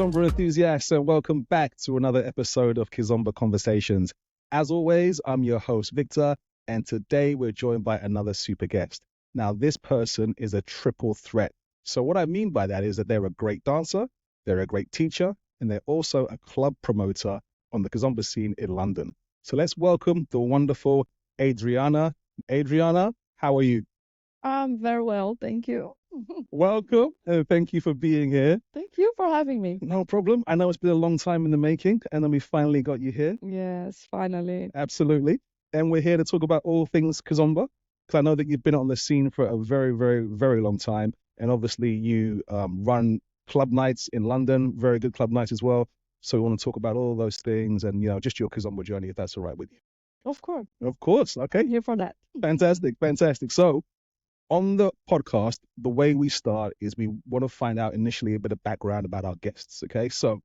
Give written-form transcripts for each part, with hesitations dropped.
Kizomba enthusiasts, and welcome back to another episode of Kizomba Conversations. As always, I'm your host, Victor, and today we're joined by another super guest. Now, this person is a triple threat. So what I mean by that is that they're a great dancer, they're a great teacher, and they're also a club promoter on the Kizomba scene in London. So let's welcome the wonderful Adriana. Adriana, how are you? I'm very well, thank you. Welcome, and thank you for being here. Thank you for having me. No problem. I know it's been a long time in the making, and then we finally got you here. Yes, finally. Absolutely. And we're here to talk about all things Kizomba, because I know that you've been on the scene for a very, very, very long time. And obviously you run club nights in London, very good club nights as well. So we want to talk about all those things and, just your Kizomba journey, if that's all right with you. Of course. Of course. Okay. I'm here for that. Fantastic. Fantastic. So on the podcast, the way we start is we want to find out initially a bit of background about our guests. Okay. So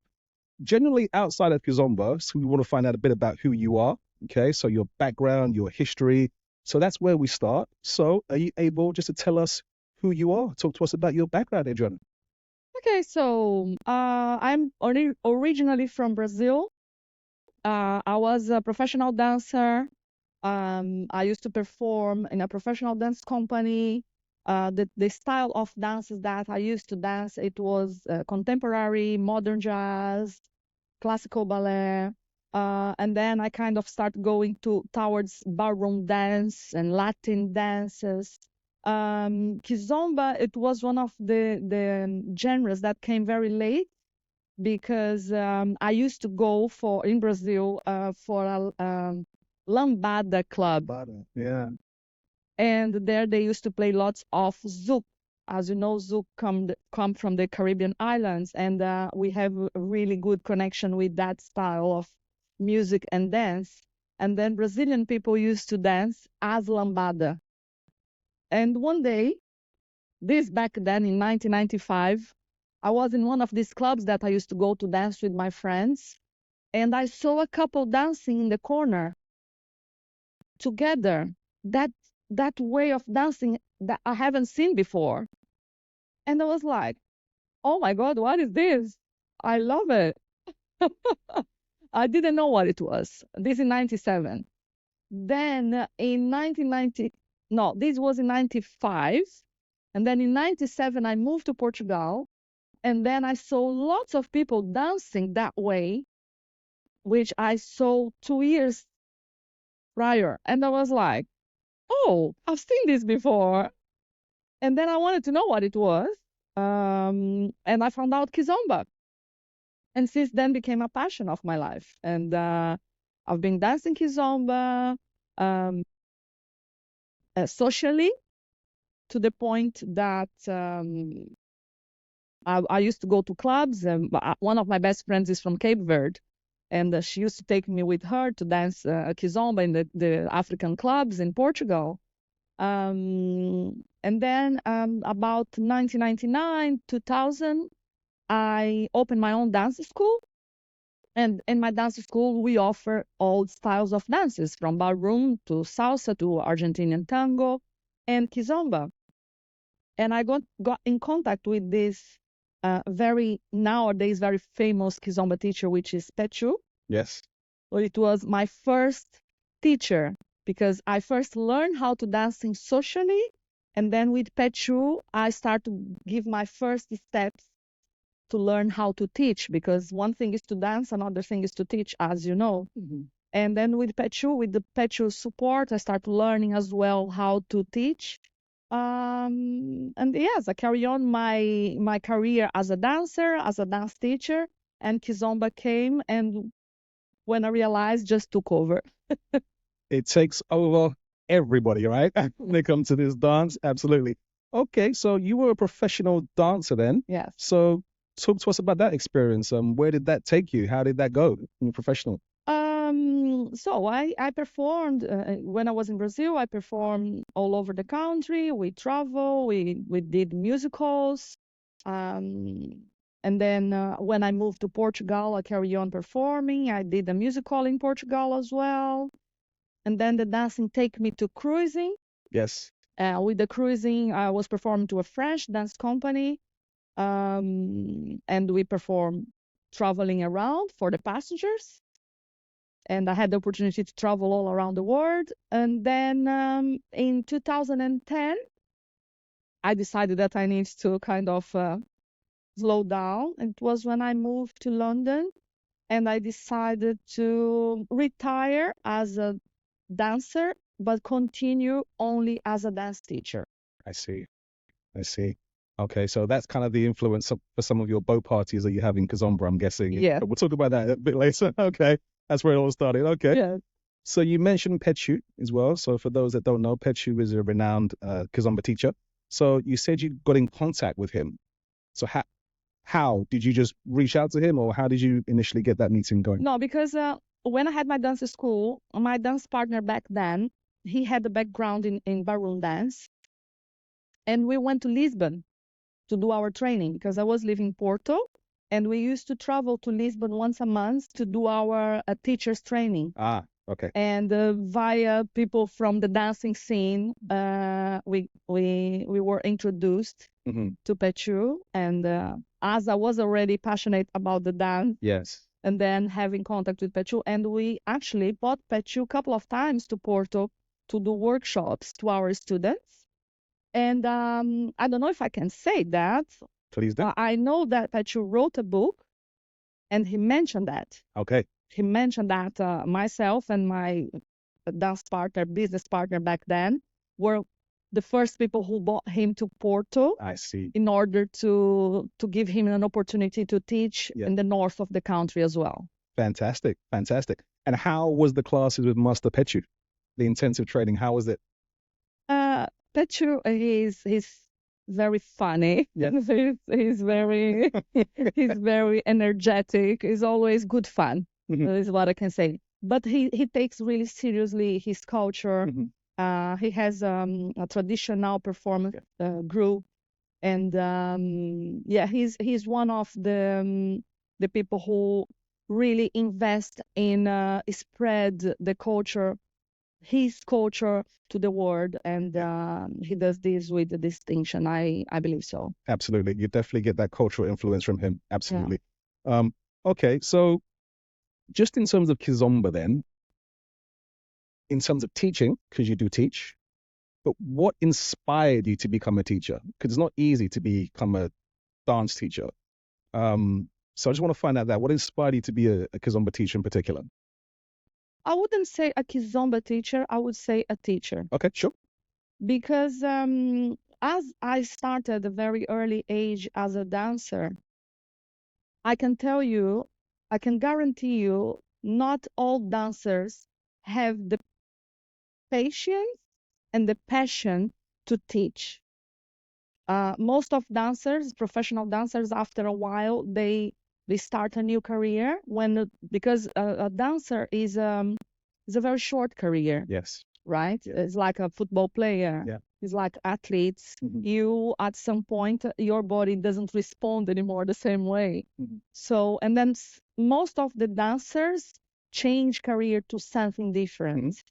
generally outside of Kizomba, so we want to find out a bit about who you are. Okay. So your background, your history. So that's where we start. So are you able just to tell us who you are? Talk to us about your background, Adriana. Okay, so I'm originally from Brazil. I was a professional dancer. I used to perform in a professional dance company. The style of dances that I used to dance, it was contemporary, modern jazz, classical ballet. And then I kind of start going towards ballroom dance and Latin dances. Kizomba, it was one of the genres that came very late because I used to go in Brazil for a lambada club, Yeah. and there they used to play lots of zouk. As you know, zouk come from the Caribbean islands, and we have a really good connection with that style of music and dance. And then Brazilian people used to dance as lambada. And one day, this back then in 1995, I was in one of these clubs that I used to go to dance with my friends, and I saw a couple dancing in the corner together. That way of dancing that I haven't seen before. And I was like, oh my God, what is this? I love it. I didn't know what it was. This in 97. Then in 1990, no, this was in 95. And then in 97, I moved to Portugal. And then I saw lots of people dancing that way, which I saw 2 years prior. And I was like, oh, I've seen this before. And then I wanted to know what it was. And I found out Kizomba. And since then became a passion of my life. And I've been dancing Kizomba socially to the point that I used to go to clubs. And one of my best friends is from Cape Verde. And she used to take me with her to dance Kizomba in the African clubs in Portugal. And then about 1999, 2000, I opened my own dance school. And in my dance school, we offer all styles of dances, from ballroom to salsa to Argentinian tango and Kizomba. And I got in contact with this nowadays very famous Kizomba teacher, which is Pechu. Yes. So it was my first teacher because I first learned how to dancing socially, and then with Pechu, I started to give my first steps to learn how to teach, because one thing is to dance, another thing is to teach, as you know. Mm-hmm. And then with the Pechu support, I started learning as well how to teach. And yes, I carry on my career as a dancer, as a dance teacher, and Kizomba came, and when I realized, just took over. It takes over everybody, right? When it comes to this dance, absolutely. Okay, so you were a professional dancer then. Yes. So talk to us about that experience. Where did that take you? How did that go in professional? So I performed when I was in Brazil. I performed all over the country. We travel. We did musicals. And then when I moved to Portugal, I carried on performing. I did a musical in Portugal as well. And then the dancing take me to cruising. Yes. With the cruising, I was performing to a French dance company. And we performed traveling around for the passengers. And I had the opportunity to travel all around the world. And then in 2010, I decided that I need to kind of slow down. It was when I moved to London and I decided to retire as a dancer, but continue only as a dance teacher. I see. I see. Okay, so that's kind of the influence for some of your bow parties that you have in Kizomba, I'm guessing. Yeah. We'll talk about that a bit later. Okay, that's where it all started. Okay. Yeah. So you mentioned Pechu as well. So for those that don't know, Pechu is a renowned Kizomba teacher. So you said you got in contact with him. So how did you just reach out to him, or how did you initially get that meeting going? No, because when I had my dance school, my dance partner back then, he had a background in ballroom dance. And we went to Lisbon to do our training because I was living in Porto. And we used to travel to Lisbon once a month to do our teacher's training. Ah, okay. And via people from the dancing scene, we were introduced to Pechu. And as I was already passionate about the dance, Yes. and then having contact with Pechu, and we actually brought Pechu a couple of times to Porto to do workshops to our students. And I don't know if I can say that. Please do. I know that Pechu wrote a book, and he mentioned that. Okay. He mentioned that myself and my dance partner, business partner back then, were the first people who brought him to Porto. I see. In order to give him an opportunity to teach in the north of the country as well. Fantastic, fantastic. And how was the classes with Master Pechu? The intensive training, how was it? Pechu, he's very funny. Yes. He's very energetic. He's always good fun. Is what I can say. But he takes really seriously his culture. He has a traditional performance group, and he's one of the people who really invest in spread the culture, his culture, to the world, and he does this with the distinction. I believe so. Absolutely, you definitely get that cultural influence from him. Absolutely. Yeah. Okay, so just in terms of Kizomba, then, in terms of teaching, because you do teach, but what inspired you to become a teacher? Because it's not easy to become a dance teacher. So I just want to find out that. What inspired you to be a Kizomba teacher in particular? I wouldn't say a Kizomba teacher. I would say a teacher. Okay, sure. Because as I started at a very early age as a dancer, I can tell you, I can guarantee you, not all dancers have the patience and the passion to teach. Most of dancers, professional dancers, after a while, they start a new career because a dancer is a very short career. Yes. Right? Yeah. It's like a football player. Yeah. It's like athletes. You, at some point, your body doesn't respond anymore the same way. So, and then most of the dancers change career to something different.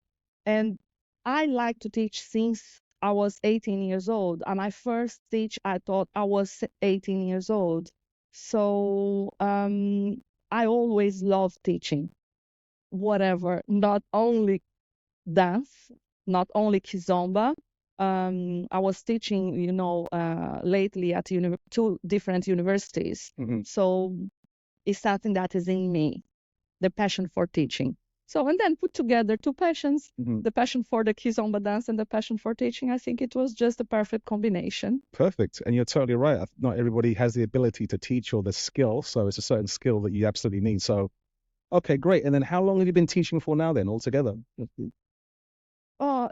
And I like to teach since I was 18 years old. And I first teach, I thought I was 18 years old. So I always loved teaching, whatever, not only dance, not only Kizomba. I was teaching, lately at two different universities. So it's something that is in me, the passion for teaching. So, and then put together two passions, the passion for the Kizomba dance and the passion for teaching. I think it was just a perfect combination. Perfect. And you're totally right. Not everybody has the ability to teach or the skill. So it's a certain skill that you absolutely need. So, okay, great. And then how long have you been teaching for now then altogether?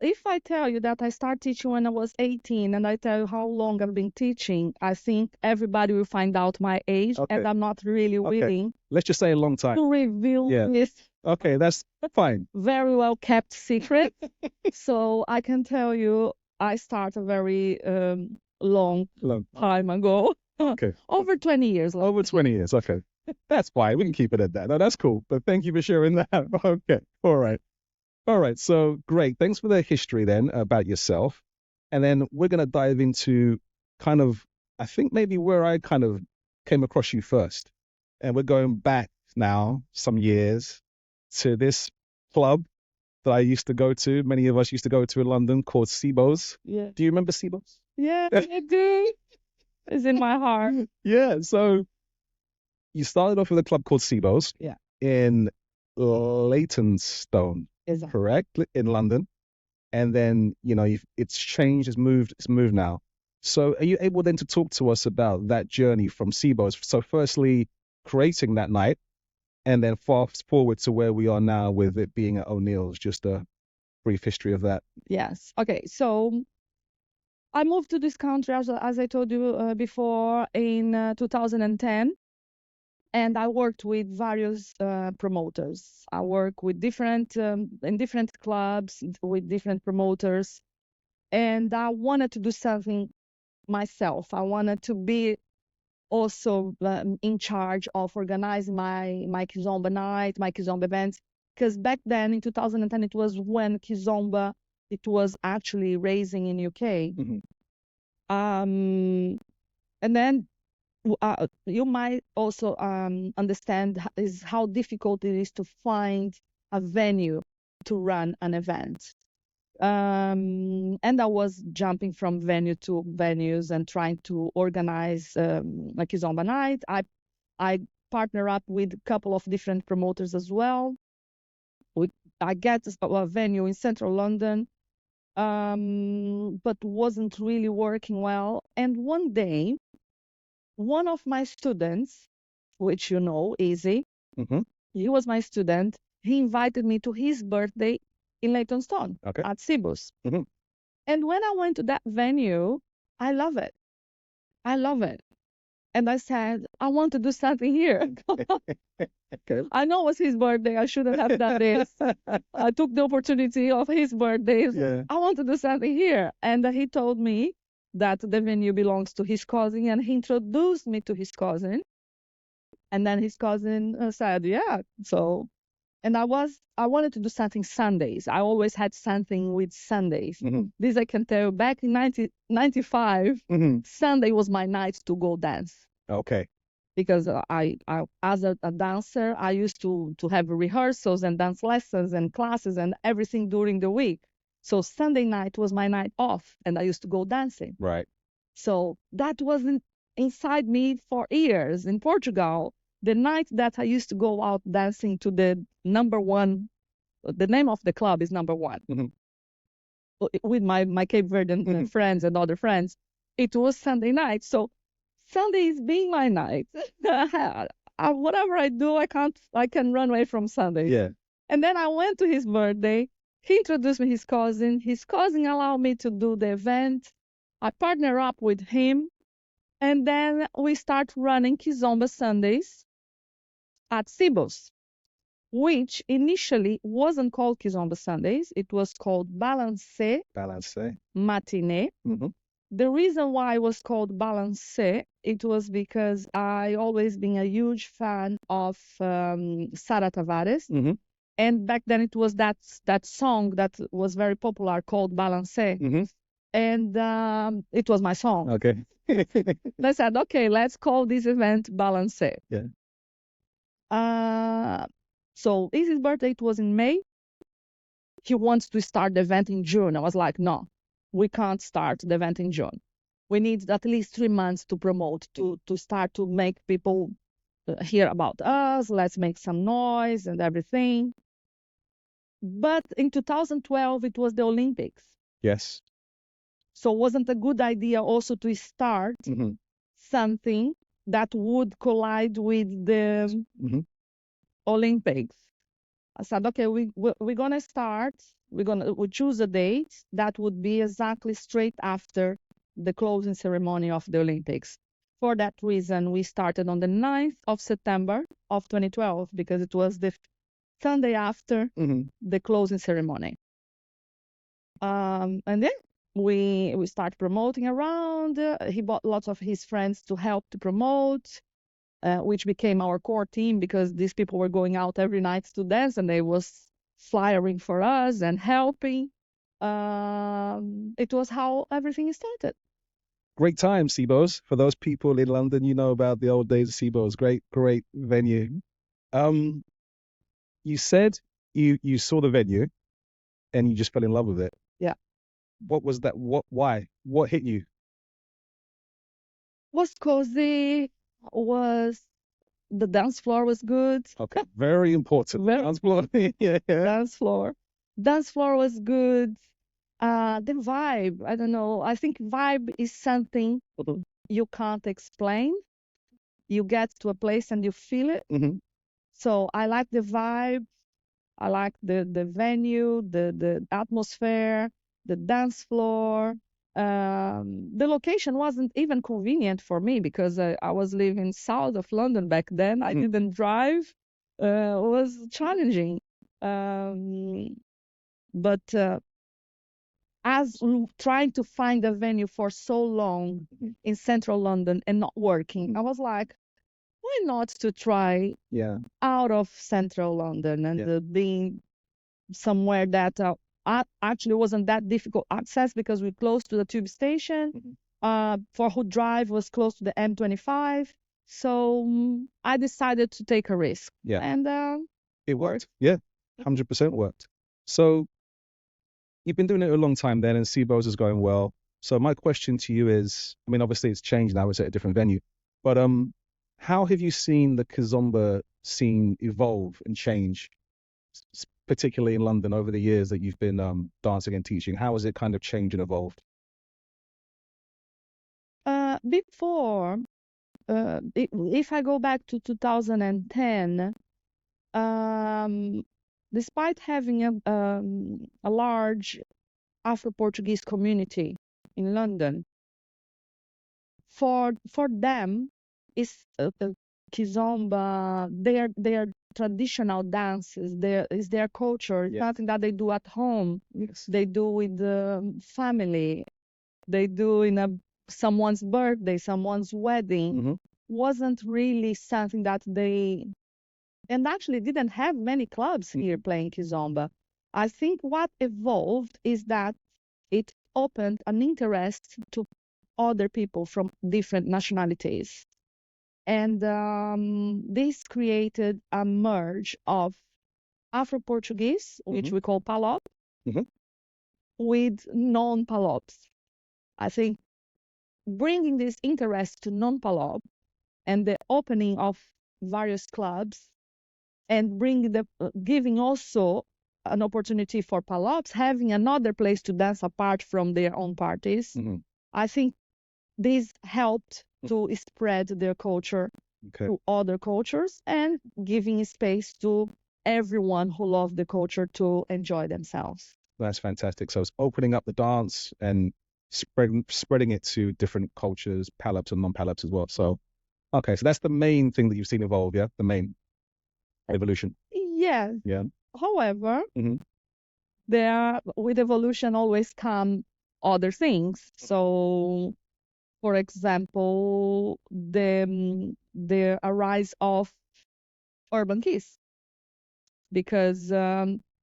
If I tell you that I started teaching when I was 18 and I tell you how long I've been teaching, I think everybody will find out my age, and I'm not really willing. Let's just say a long time. To reveal this. Okay, that's fine. Very well kept secret. So I can tell you I started a very long time ago. Okay. Over 20 years. Over 20 years, okay. That's fine. We can keep it at that. No, that's cool. But thank you for sharing that. Okay, all right. All right, so great. Thanks for the history then about yourself. And then we're going to dive into kind of, I think maybe where I kind of came across you first. and we're going back now some years to this club that I used to go to. Many of us used to go to in London, called Sibo's. Yeah. Do you remember Sibo's? Yeah, I do. It's in my heart. Yeah. So you started off with a club called Sibo's. Yeah. In Leytonstone, Exactly. correct? In London. And then, it's changed, it's moved now. So are you able then to talk to us about that journey from Sibo's? So firstly, creating that night, and then fast forward to where we are now with it being at O'Neill's, just a brief history of that. Yes. Okay. So I moved to this country, as I told you before, in 2010. And I worked with various promoters. I work with in different clubs with different promoters. And I wanted to do something myself. I wanted to be also in charge of organizing my Kizomba night, my Kizomba events. Because back then in 2010, it was when Kizomba, it was actually raising in UK. Mm-hmm. And then you might also understand is how difficult it is to find a venue to run an event. And I was jumping from venue to venues and trying to organize a Kizomba night. I partner up with a couple of different promoters as well. I get a venue in central London, but wasn't really working well. And one day, one of my students, which you know, Easy, Mm-hmm. he was my student. He invited me to his birthday in Leytonstone Okay. at Cibus. Mm-hmm. And when I went to that venue, I love it. I love it. And I said, I want to do something here. Okay. I know it was his birthday. I shouldn't have done this. I took the opportunity of his birthday. Yeah. I want to do something here. And he told me that the venue belongs to his cousin, and he introduced me to his cousin. And then his cousin said, yeah. So, and I wanted to do something Sundays. I always had something with Sundays. Mm-hmm. This I can tell you, back in 1995, Mm-hmm. Sunday was my night to go dance. Okay. Because I as a dancer, I used to have rehearsals and dance lessons and classes and everything during the week. So Sunday night was my night off, and I used to go dancing. Right. So that wasn't inside me for years. In Portugal, the night that I used to go out dancing to the number one, the name of the club is number one, Mm-hmm. with my Cape Verdean friends and other friends, it was Sunday night. So Sunday is being my night. Whatever I do, I can run away from Sunday. Yeah. And then I went to his birthday. He introduced me his cousin. His cousin allowed me to do the event. I partner up with him. And then we start running Kizomba Sundays at Cibos, which initially wasn't called Kizomba Sundays. It was called Balance Matinee. Mm-hmm. The reason why it was called Balance, it was because I always been a huge fan of Sara Tavares. Mm-hmm. And back then it was that song that was very popular called Balance. Mm-hmm. And it was my song. Okay. I said, okay, let's call this event Balance. Yeah. So his birthday, it was in May. He wants to start the event in June. I was like, no, we can't start the event in June. We need at least 3 months to promote, to start to make people hear about us. Let's make some noise and everything. But in 2012, it was the Olympics. Yes. So it wasn't a good idea also to start Mm-hmm. something that would collide with the Mm-hmm. Olympics. I said, okay, we're going to start. We choose a date that would be exactly straight after the closing ceremony of the Olympics. For that reason, we started on the 9th of September of 2012, because it was the Sunday after Mm-hmm. the closing ceremony. And then we start promoting around. He bought lots of his friends to help to promote, which became our core team, because these people were going out every night to dance, and they was flyering for us and helping. It was how everything started. great time, Seabo's. For those people in London, you know about the old days of Seabo's. Great venue. Um, you said you saw the venue and you just fell in love with it. Yeah. What was that? Why? What hit you? Was cozy, was the dance floor was good. Okay, very important. Very Dance floor. Yeah. dance floor. Dance floor was good. The vibe, I don't know. I think vibe is something Mhm. you can't explain. You get to a place and you feel it. Mhm. So I like the vibe. I like the venue, the atmosphere, the dance floor. The location wasn't even convenient for me because I was living south of London back then. I Mhm. didn't drive. It was challenging. Um, but trying to find a venue for so long in central London and not working, I was like, why not to try Yeah. out of central London and Yeah. being somewhere that actually wasn't that difficult access because we're close to the tube station. Mhm. For who drive was close to the M25. So I decided to take a risk. Yeah. And It worked. Yeah. 100% worked. So you've been doing it a long time then, and Seabo's is going well. So my question to you is, I mean, obviously it's changed now; it's at a different venue. But how have you seen the Kizomba scene evolve and change, particularly in London over the years that you've been dancing and teaching? How has it kind of changed and evolved? before, if I go back to 2010, um, despite having a large Afro-Portuguese community in London, for them is Kizomba, their traditional dances, their culture. It's Yeah. something that they do at home. Yes. They do with the family. They do in someone's birthday, someone's wedding. Mm-hmm. Wasn't really something that they, and actually didn't have many clubs here playing Kizomba. I think what evolved is that it opened an interest to other people from different nationalities. And this created a merge of Afro-Portuguese, which Mm-hmm. we call Palop, Mm-hmm. with non-Palops. I think bringing this interest to non-Palop and the opening of various clubs and giving also an opportunity for Palops having another place to dance apart from their own parties. Mm-hmm. I think this helped to spread their culture Okay. to other cultures and giving space to everyone who loves the culture to enjoy themselves. That's fantastic. So it's opening up the dance and spreading it to different cultures, palaps and non-palaps as well. So okay, so that's the main thing that you've seen evolve, yeah? The main evolution. Yes. Yeah. However, Mm-hmm. with evolution always come other things. So, for example, the arise of urban kiss, because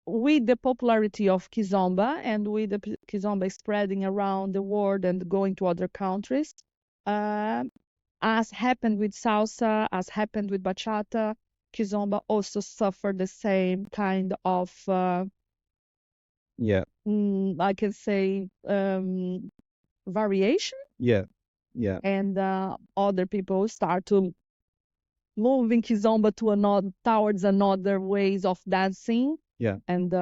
with the popularity of Kizomba and with the Kizomba spreading around the world and going to other countries, uh, as happened with salsa, as happened with bachata, Kizomba also suffered the same kind of, Yeah. I can say, variation, Yeah. Yeah. and other people start to moving Kizomba towards another ways of dancing. Yeah. And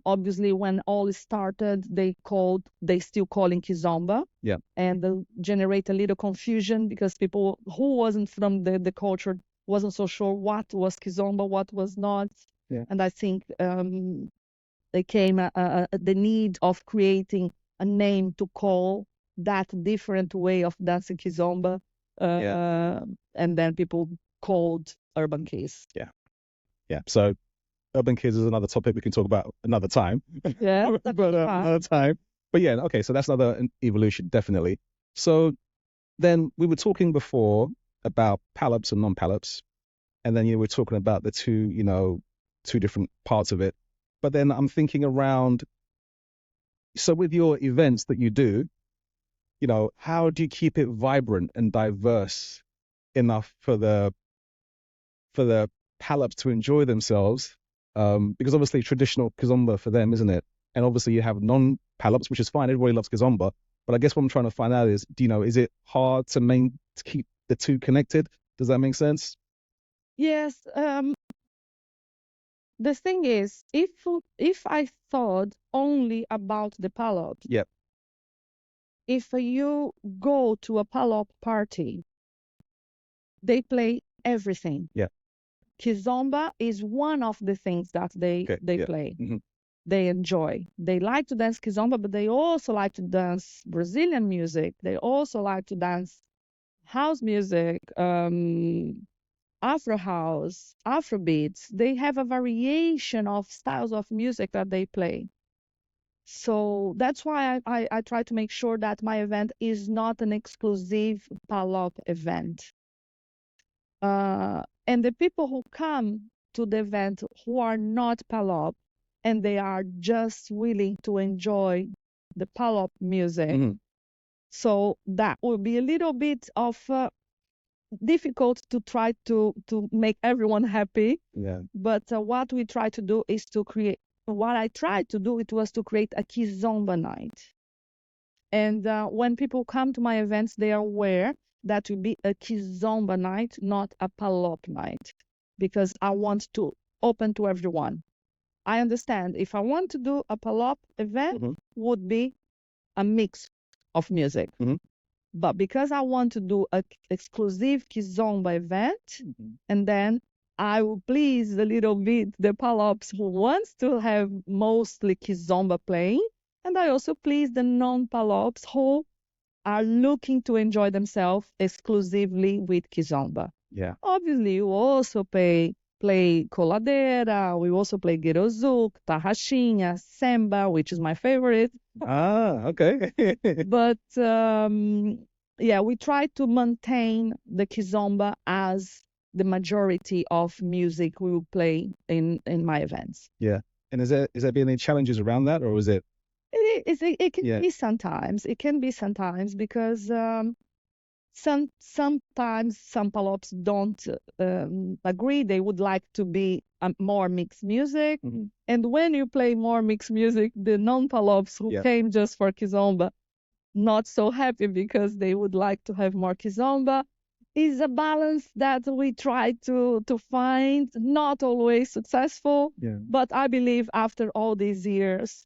obviously, when all started, they still calling Kizomba. Yeah. And generate a little confusion because people who wasn't from the culture wasn't so sure what was Kizomba, what was not. Yeah. And I think there came the need of creating a name to call that different way of dancing Kizomba. And then people called Urban Kiss. Yeah. Yeah. So urban kids is another topic we can talk about another time. Yeah, But another time. But yeah, okay, so that's another evolution, definitely. So then we were talking before about palaps and non-palaps, and then you were talking about the two different parts of it. But then I'm thinking around, so with your events that you do, how do you keep it vibrant and diverse enough for the palaps to enjoy themselves? Because obviously traditional kizomba for them, isn't it? And obviously you have non-palaps, which is fine. Everybody loves kizomba. But I guess what I'm trying to find out is, is it hard to keep the two connected? Does that make sense? Yes. The thing is, if I thought only about the palop, Yep. if you go to a palop party, they play everything. Yeah. Kizomba is one of the things that they Yeah. play. Mm-hmm. They enjoy. They like to dance kizomba, but they also like to dance Brazilian music. They also like to dance house music, Afro house, Afro beats. They have a variation of styles of music that they play. So that's why I try to make sure that my event is not an exclusive palop event. And the people who come to the event who are not palop and they are just willing to enjoy the palop music. Mm-hmm. So that will be a little bit of difficult to try to make everyone happy. Yeah. But what we try to do is to create. What I tried to do it was to create a Kizomba night. And when people come to my events, they are aware that will be a Kizomba night, not a Palop night, because I want to open to everyone. I understand if I want to do a Palop event, Mm-hmm. would be a mix of music. Mm-hmm. But because I want to do an exclusive Kizomba event, Mm-hmm. and then I will please a little bit the Palops who wants to have mostly Kizomba playing, and I also please the non-Palops who are looking to enjoy themselves exclusively with Kizomba. Yeah. Obviously, you also play coladeira, we also play guirozuk, tarraxinha, samba, which is my favorite. Ah, okay. But yeah, we try to maintain the kizomba as the majority of music we will play in my events. Yeah. And is there been any challenges around that, or is it? It can Yeah. be sometimes. It can be sometimes because sometimes some palops don't agree. They would like to be more mixed music. Mm-hmm. And when you play more mixed music, the non-palops who Yeah. came just for kizomba not so happy because they would like to have more kizomba. Is a balance that we try to find, not always successful. Yeah. But I believe after all these years,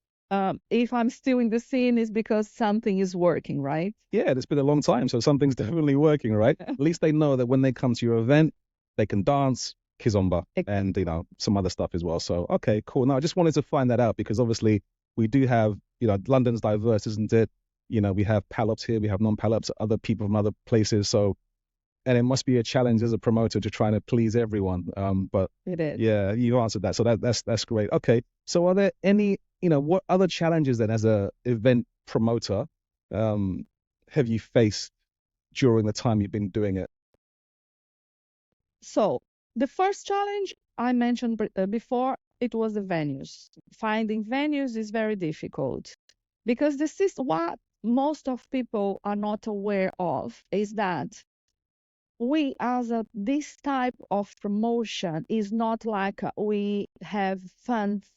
if I'm still in the scene, is because something is working, right? Yeah, it's been a long time, so something's definitely working, right? At least they know that when they come to your event, they can dance kizomba and some other stuff as well. So okay, cool. Now I just wanted to find that out because obviously we do have, London's diverse, isn't it? We have palops here, we have non-palops, other people from other places. So and it must be a challenge as a promoter to try to please everyone. But It is. yeah, you answered that, so that's great. Okay, so are there any, what other challenges then as a event promoter have you faced during the time you've been doing it? So the first challenge I mentioned before, it was the venues. Finding venues is very difficult because this is what most of people are not aware of, is that we as this type of promotion is not like we have funds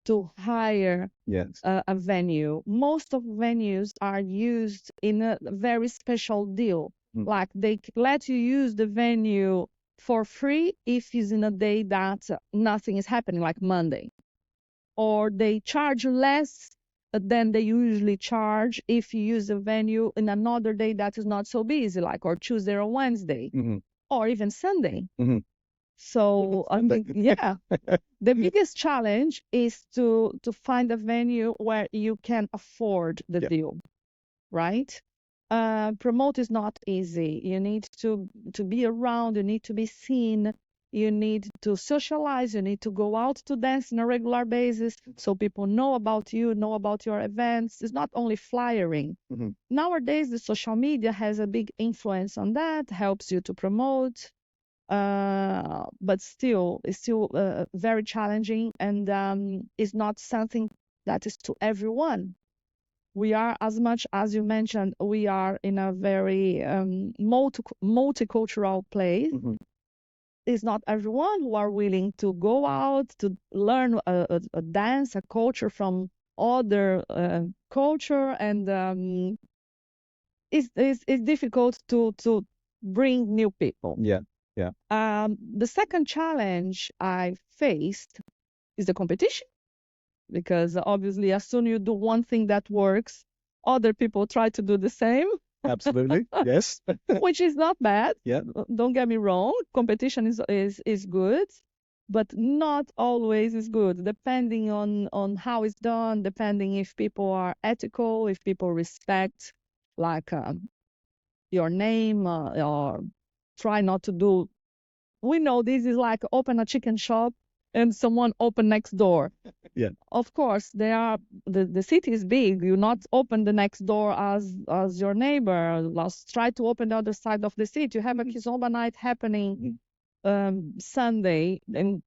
to hire Yes. a venue. Most of venues are used in a very special deal. Like they let you use the venue for free if it's in a day that nothing is happening, like Monday. Or they charge less than they usually charge if you use the venue in another day that is not so busy, like or Tuesday or Wednesday, or even Sunday. So I think, yeah, the biggest challenge is to find a venue where you can afford the deal, right? Promote is not easy. You need to be around. You need to be seen. You need to socialize. You need to go out to dance on a regular basis so people know about you, know about your events. It's not only flyering. Nowadays, the social media has a big influence on that, helps you to promote. But still, it's still very challenging and it's not something that is to everyone. We are, as much as you mentioned, we are in a very multicultural place. Mm-hmm. It's not everyone who are willing to go out to learn a dance, a culture from other culture, and it's difficult to bring new people. Yeah. Yeah. The second challenge I faced is the competition, because obviously as soon you do one thing that works, other people try to do the same. Absolutely. Yes. Which is not bad. Yeah. Don't get me wrong. Competition is good, but not always is good, depending on how it's done, depending if people are ethical, if people respect like your name, or try not to do. We know this is like open a chicken shop and someone open next door. Yeah. Of course, the city is big. You not open the next door as your neighbor. Let's try to open the other side of the city. You have a Kizomba night happening Sunday in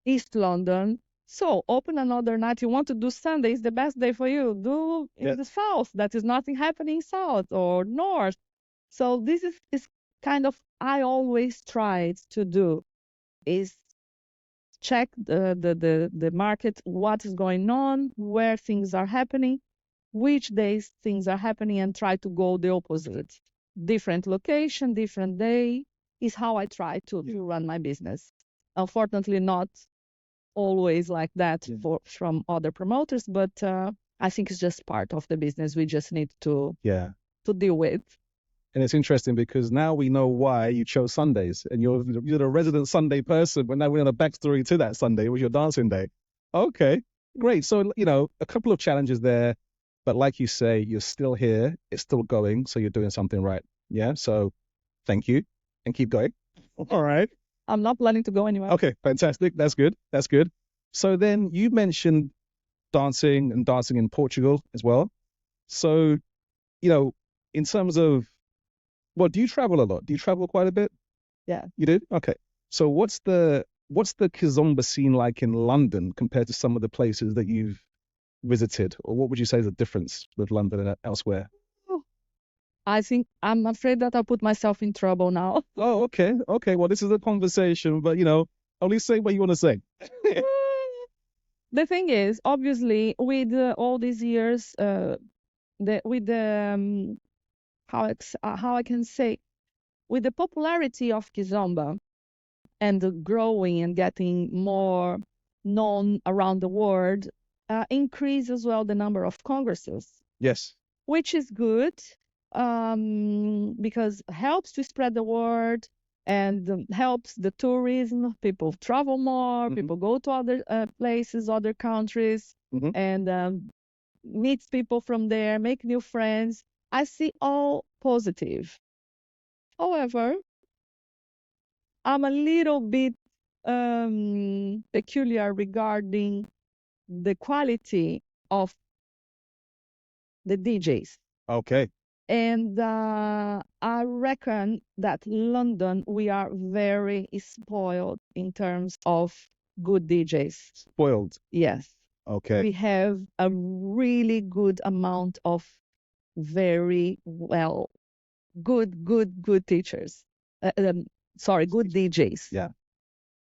East London. So open another night. You want to do Sunday, is the best day for you. Do in the south. That is nothing happening south or north. So this is kind of I always tried to do is check the market, what is going on, where things are happening, which days things are happening, and try to go the opposite. Different location, different day is how I try to run my business. Unfortunately, not always like that from other promoters, but I think it's just part of the business. We just need to deal with. And it's interesting because now we know why you chose Sundays, and you're a resident Sunday person. But now we know the backstory to that Sunday. It was your dancing day. Okay, great. So a couple of challenges there, but like you say, you're still here. It's still going. So you're doing something right. Yeah. So thank you, and keep going. All right. I'm not planning to go anywhere. Okay, fantastic. That's good. That's good. So then you mentioned dancing in Portugal as well. So, in terms of, well, do you travel a lot? Do you travel quite a bit? Yeah. You do? Okay. So what's the Kizomba scene like in London compared to some of the places that you've visited? Or what would you say is the difference with London and elsewhere? I think I'm afraid that I'll put myself in trouble now. Oh, okay. Okay. Well, this is a conversation, but only say what you want to say. The thing is, obviously, with all these years, with the how I can say, with the popularity of Kizomba and the growing and getting more known around the world, increase as well the number of congresses. Yes. Which is good, because helps to spread the word and helps the tourism. People travel more, people go to other places, other countries, and meet people from there, make new friends. I see all positive. However, I'm a little bit peculiar regarding the quality of the DJs. Okay. And I reckon that London, we are very spoiled in terms of good DJs. Spoiled. Yes. Okay. We have a really good amount of very good teachers. Good DJs. Yeah.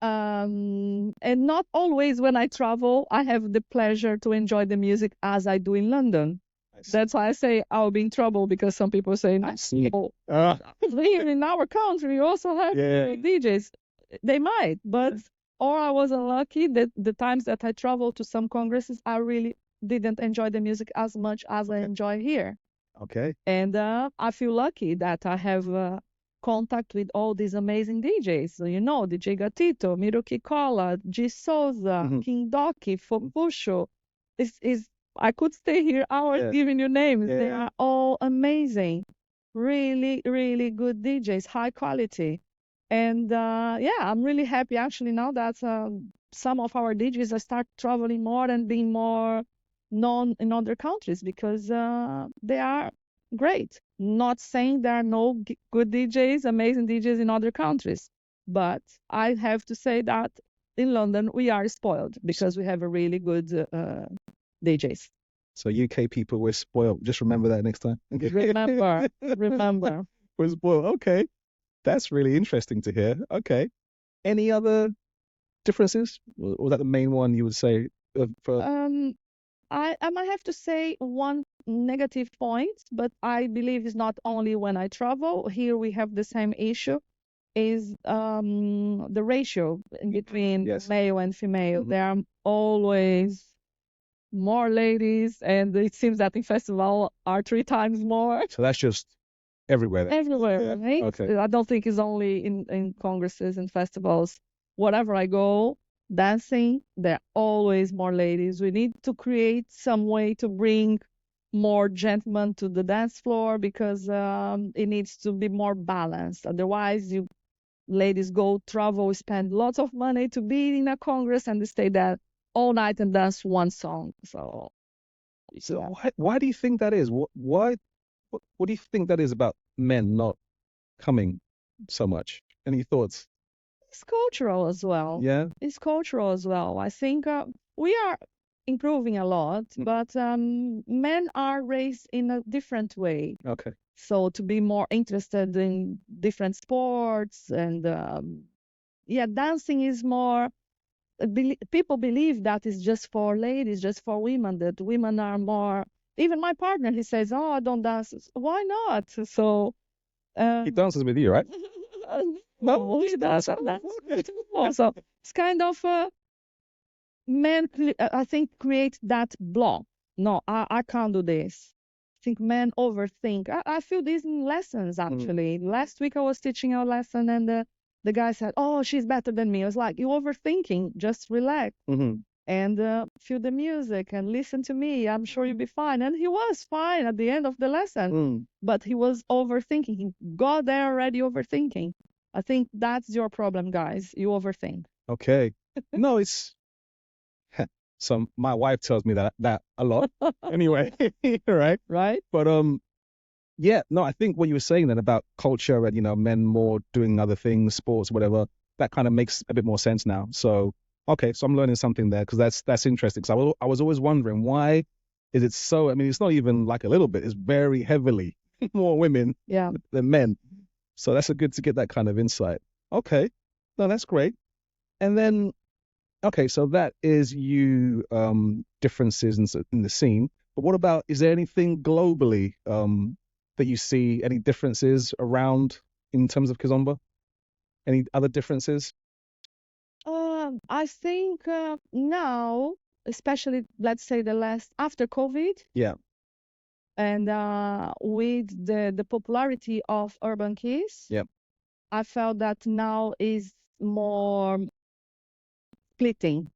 And not always when I travel, I have the pleasure to enjoy the music as I do in London. That's why I say I'll be in trouble, because some people say, no, here in our country, you also have DJs. They might, but or I was unlucky that the times that I traveled to some congresses, I really didn't enjoy the music as much as I enjoy here. Okay. And I feel lucky that I have contact with all these amazing DJs. So, DJ Gatito, Miruki Kola, G Souza, King Doki, Fopusho. I could stay here hours giving you names. They are all amazing. Really, really good DJs, high quality. And I'm really happy actually now that some of our DJs start traveling more and being more known in other countries, because they are great. Not saying there are no good DJs, amazing DJs in other countries, but I have to say that in London we are spoiled because we have a really good DJs. So UK people, we're spoiled. Just remember that next time. Remember, remember. We're spoiled. Okay. That's really interesting to hear. Okay. Any other differences? Or was that the main one you would say for? Um, I might have to say one negative point, but I believe it's not only when I travel. Here we have the same issue, is the ratio in between Yes. male and female. Mhm. There are always more ladies, and it seems that in festival are 3 times more. So that's just everywhere then. Everywhere, right? Okay. I don't think it's only in congresses and festivals. Wherever I go, dancing, there are always more ladies. We need to create some way to bring more gentlemen to the dance floor because it needs to be more balanced. Otherwise, you ladies go travel, spend lots of money to be in a congress, and they stay there all night and dance one song. So, So yeah. why do you think that is? Why what do you think that is about men not coming so much? Any thoughts? It's cultural as well. Yeah. It's cultural as well. I think we are improving a lot, Mm. but men are raised in a different way. Okay. So to be more interested in different sports and yeah, dancing is more. People believe that is just for ladies, just for women. That women are more. Even my partner, he says, "Oh, I don't dance." Why not? So. He Um, dances with you, right? no, he doesn't. So it's kind of men. I think create that block. No, I can't do this. I think men overthink. I feel this in lessons actually. Last week I was teaching a lesson and the guy said, "Oh, she's better than me." I was like, "You overthinking. Just relax." Mm-hmm. And feel the music and listen to me. I'm sure you'll be fine. And he was fine at the end of the lesson, Mm. but he was overthinking. He got there already overthinking. I think that's your problem, guys. You overthink. Okay. No, it's so my wife tells me that a lot. Anyway, right? Right? But yeah, no, I think what you were saying then about culture and men more doing other things, sports, whatever, that kind of makes a bit more sense now. So okay, so I'm learning something there because that's interesting. Because I was always wondering why is it so? I mean, it's not even like a little bit; it's very heavily more women Yeah. than men. So that's a good to get that kind of insight. Okay, no, that's great. And then okay, so that is you differences in the scene. But what about, is there anything globally that you see, any differences around in terms of Kizomba? Any other differences? I think now, especially let's say the last after COVID, Yeah. and with the popularity of urban keys, Yeah. I felt that now is more splitting.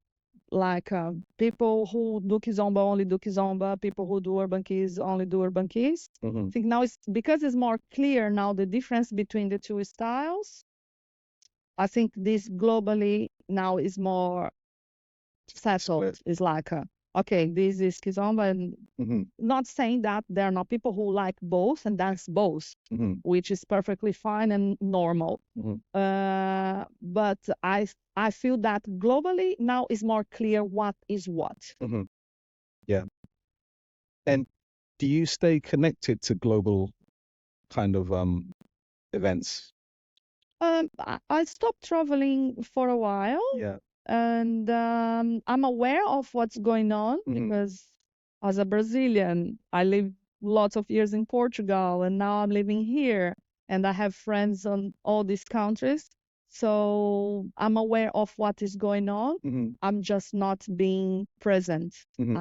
Like people who do kizomba only do kizomba, people who do urban keys only do urban keys. Hmm. I think now it's because it's more clear now the difference between the two styles. I think this globally now is more settled. Split. It's like okay, this is kizomba, and Hmm. not saying that there are not people who like both and dance both, Hmm. which is perfectly fine and normal. Hmm. But I feel that globally now is more clear what is what. Hmm. Yeah. And do you stay connected to global kind of events? I stopped traveling for a while, Yeah. and I'm aware of what's going on Hmm. because as a Brazilian, I lived lots of years in Portugal, and now I'm living here, and I have friends on all these countries. So I'm aware of what is going on. Hmm. I'm just not being present Hmm.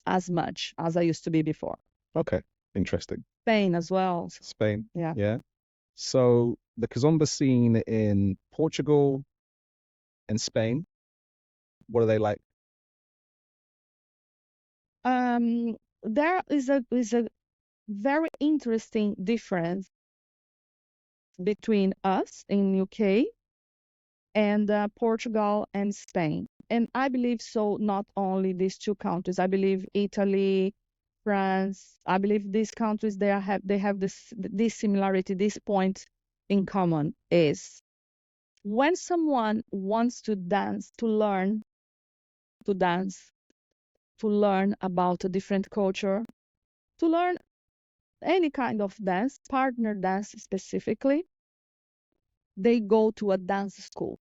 as much as I used to be before. Okay. Interesting. Spain as well. So, Spain. yeah. Yeah. So the Kizomba scene in Portugal and Spain, what are they like? Um, there is a very interesting difference between us in UK and Portugal and Spain. And I believe so not only these two countries. I believe Italy, France. I believe these countries they have this similarity. This point in common is when someone wants to dance to learn to dance, to learn about a different culture, to learn any kind of dance, partner dance specifically, they go to a dance school.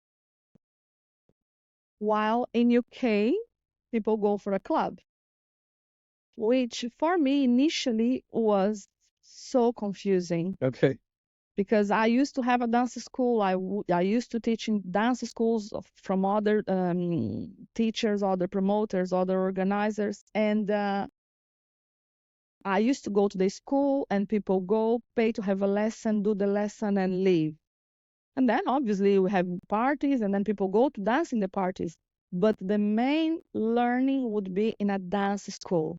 While in UK, people go for a club, which for me initially was so confusing Okay. because I used to have a dance school. I used to teach in dance schools from other teachers, other promoters, other organizers, and I used to go to the school and people go pay to have a lesson, do the lesson, and leave. And then obviously we have parties, and then people go to dance in the parties. But the main learning would be in a dance school.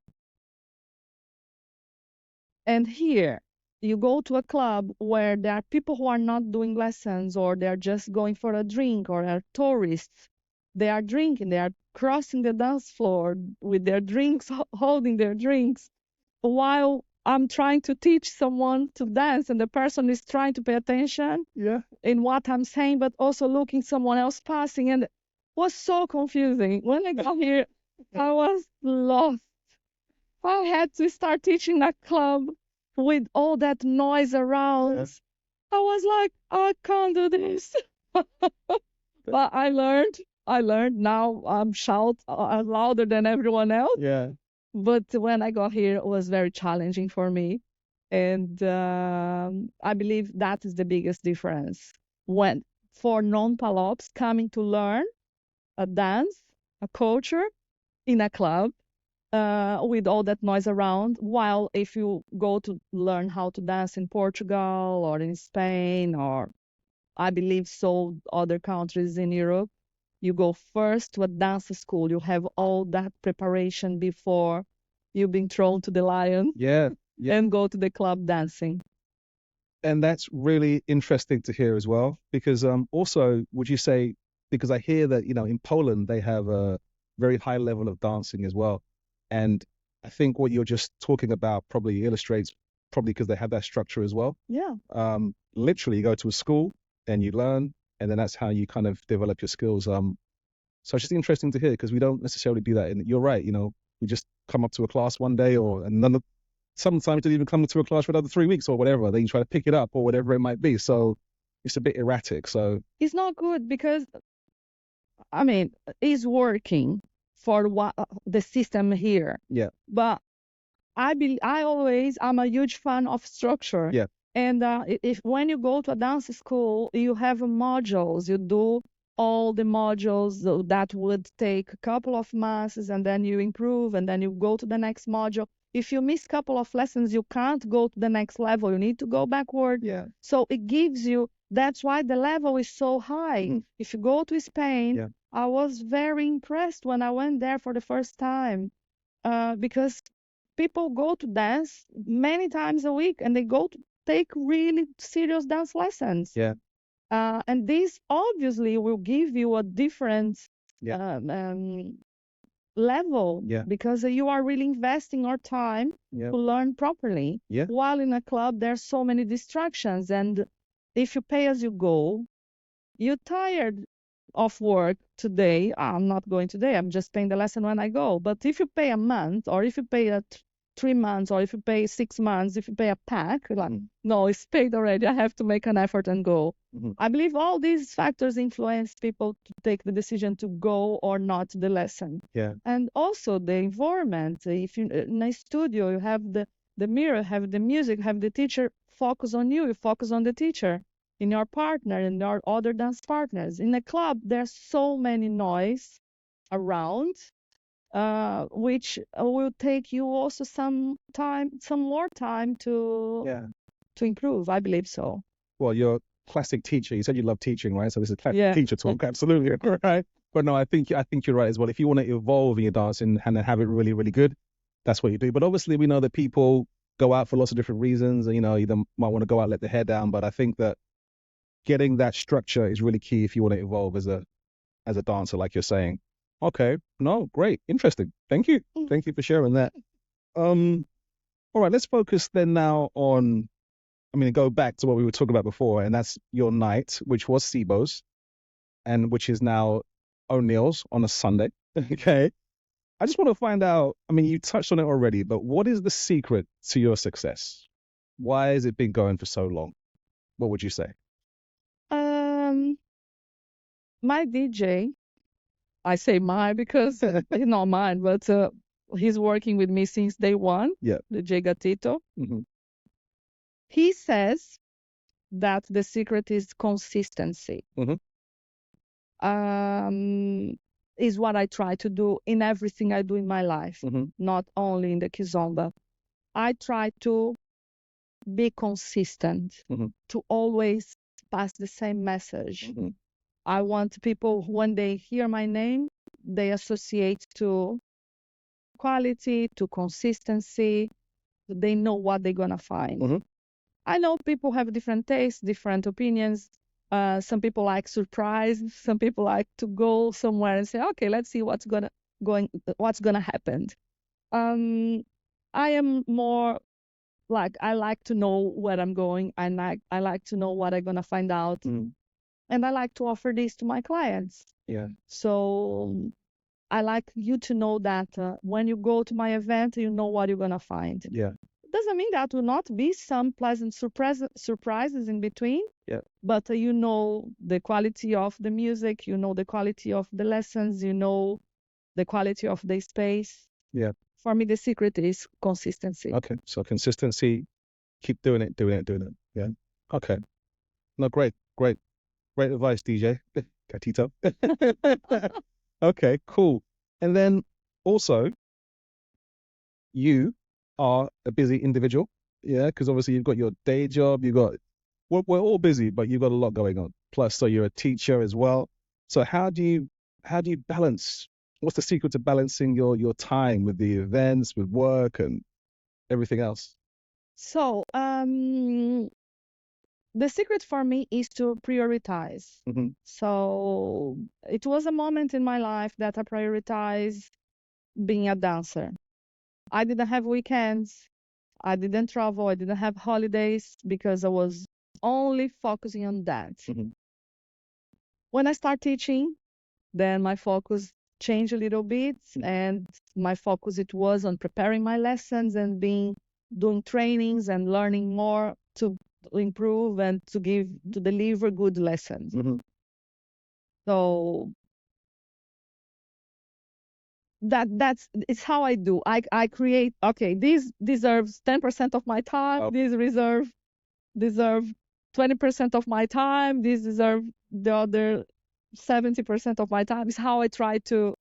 And here, you go to a club where there are people who are not doing lessons, or they're just going for a drink, or are tourists. They are drinking, they are crossing the dance floor with their drinks, holding their drinks, while I'm trying to teach someone to dance, and the person is trying to pay attention Yeah. in what I'm saying, but also looking someone else passing, and it was so confusing. When I got here, I was lost. I had to start teaching a club with all that noise around. Yes. I was like, I can't do this. But I learned. I learned. Now I'm shout louder than everyone else. Yeah. But when I got here, it was very challenging for me. And I believe that is the biggest difference. When for non-palops coming to learn a dance, a culture in a club with all that noise around, while if you go to learn how to dance in Portugal or in Spain, or I believe so other countries in Europe, you go first to a dance school. You have all that preparation before you've been thrown to the lion Yeah. Yeah. and go to the club dancing. And that's really interesting to hear as well, because also, would you say, because I hear that, in Poland, they have a very high level of dancing as well. And I think what you're just talking about probably illustrates, probably because they have that structure as well. Yeah. Literally, you go to a school and you learn, and then that's how you kind of develop your skills. So it's just interesting to hear, because we don't necessarily do that. And you're right, we just come up to a class one day, or another. Sometimes don't even come to a class for another 3 weeks or whatever. Then you try to pick it up or whatever it might be. So it's a bit erratic. So It's not good because, I mean, it's working for what the system here. yeah, But I'm a huge fan of structure. yeah, And if when you go to a dance school, you have modules. You do all the modules that would take a couple of months, and then you improve, and then you go to the next module. If you miss a couple of lessons, you can't go to the next level. You need to go backward. yeah, So it gives you, that's why the level is so high. Mm. If you go to Spain, yeah, I was very impressed when I went there for the first time, because people go to dance many times a week, and they go to take really serious dance lessons. yeah, And this obviously will give you a different yeah, level, yeah, because you are really investing your time yeah, to learn properly. yeah, While in a club, there's so many distractions, and if you pay as you go, you're tired of work today. I'm not going today. I'm just paying the lesson when I go. But if you pay a month, or if you pay 3 months, or if you pay 6 months, if you pay a pack, like, no, it's paid already. I have to make an effort and go. Mhm. I believe all these factors influence people to take the decision to go or not to the lesson. yeah, And also the environment. If you in a studio, you have the mirror, have the music, have the teacher focus on you, you focus on the teacher, in your partner and your other dance partners. In a club, there's so many noise around, which will take you also some more time yeah. to improve. I believe so. Well, you're a classic teacher. You said you love teaching, right? So this is classic Yeah. teacher talk. Absolutely. Right. But no, I think you're right as well. If you want to evolve in your dancing and have it really, really good, that's what you do. But obviously, we know that people go out for lots of different reasons. You might want to go out, let the hair down. But I think that getting that structure is really key if you want to evolve as a dancer, like you're saying. Okay, no, great, interesting. Thank you, thank you for sharing that. All right, let's focus then now on. Go back to what we were talking about before, and that's your night, which was Sibo's, and which is now O'Neill's on a Sunday. Okay, I just want to find out. I mean, you touched on it already, but what is the secret to your success? Why has it been going for so long? What would you say? Um, my DJ, I say mine because he's not mine, but he's working with me since day one, Yeah. DJ Gatito. Hmm. He says that the secret is consistency. Hmm. Um, is what I try to do in everything I do in my life, Hmm. not only in the Kizomba. I try to be consistent, Hmm. to always pass the same message. Hmm. I want people, when they hear my name, they associate to quality, to consistency. They know what they're gonna find. Hmm. I know people have different tastes, different opinions. Some people like surprise. Some people like to go somewhere and say, "Okay, let's see what's gonna happen." Um, I am more like I like to know where I'm going. I like to know what I'm gonna find out, Mm. and I like to offer this to my clients. Yeah. So I like you to know that when you go to my event, you know what you're gonna find. Yeah. Doesn't mean that will not be some pleasant surprises in between. Yeah. But you know the quality of the music, you know the quality of the lessons, you know the quality of the space. Yeah. For me, the secret is consistency. Okay. So consistency, keep doing it, doing it, doing it. Yeah. Okay. No, great, great, great advice, DJ. Catito. Okay, cool. And then also, you are a busy individual. Yeah, because obviously you've got your day job, we're all busy, but you've got a lot going on. Plus, so you're a teacher as well. So how do you balance? What's the secret to balancing your time with the events, with work, and everything else? So, the secret for me is to prioritize. Hmm. So, it was a moment in my life that I prioritized being a dancer. I didn't have weekends. I didn't travel. I didn't have holidays because I was only focusing on that. Hmm. When I start teaching, then my focus changed a little bit, and my focus it was on preparing my lessons and doing trainings and learning more to improve and to deliver good lessons. Hmm. So that's it's how I do. I create, okay, this deserves 10% of my time, Oh, this deserve 20% of my time, this deserve the other 70% of my time. Is how I try to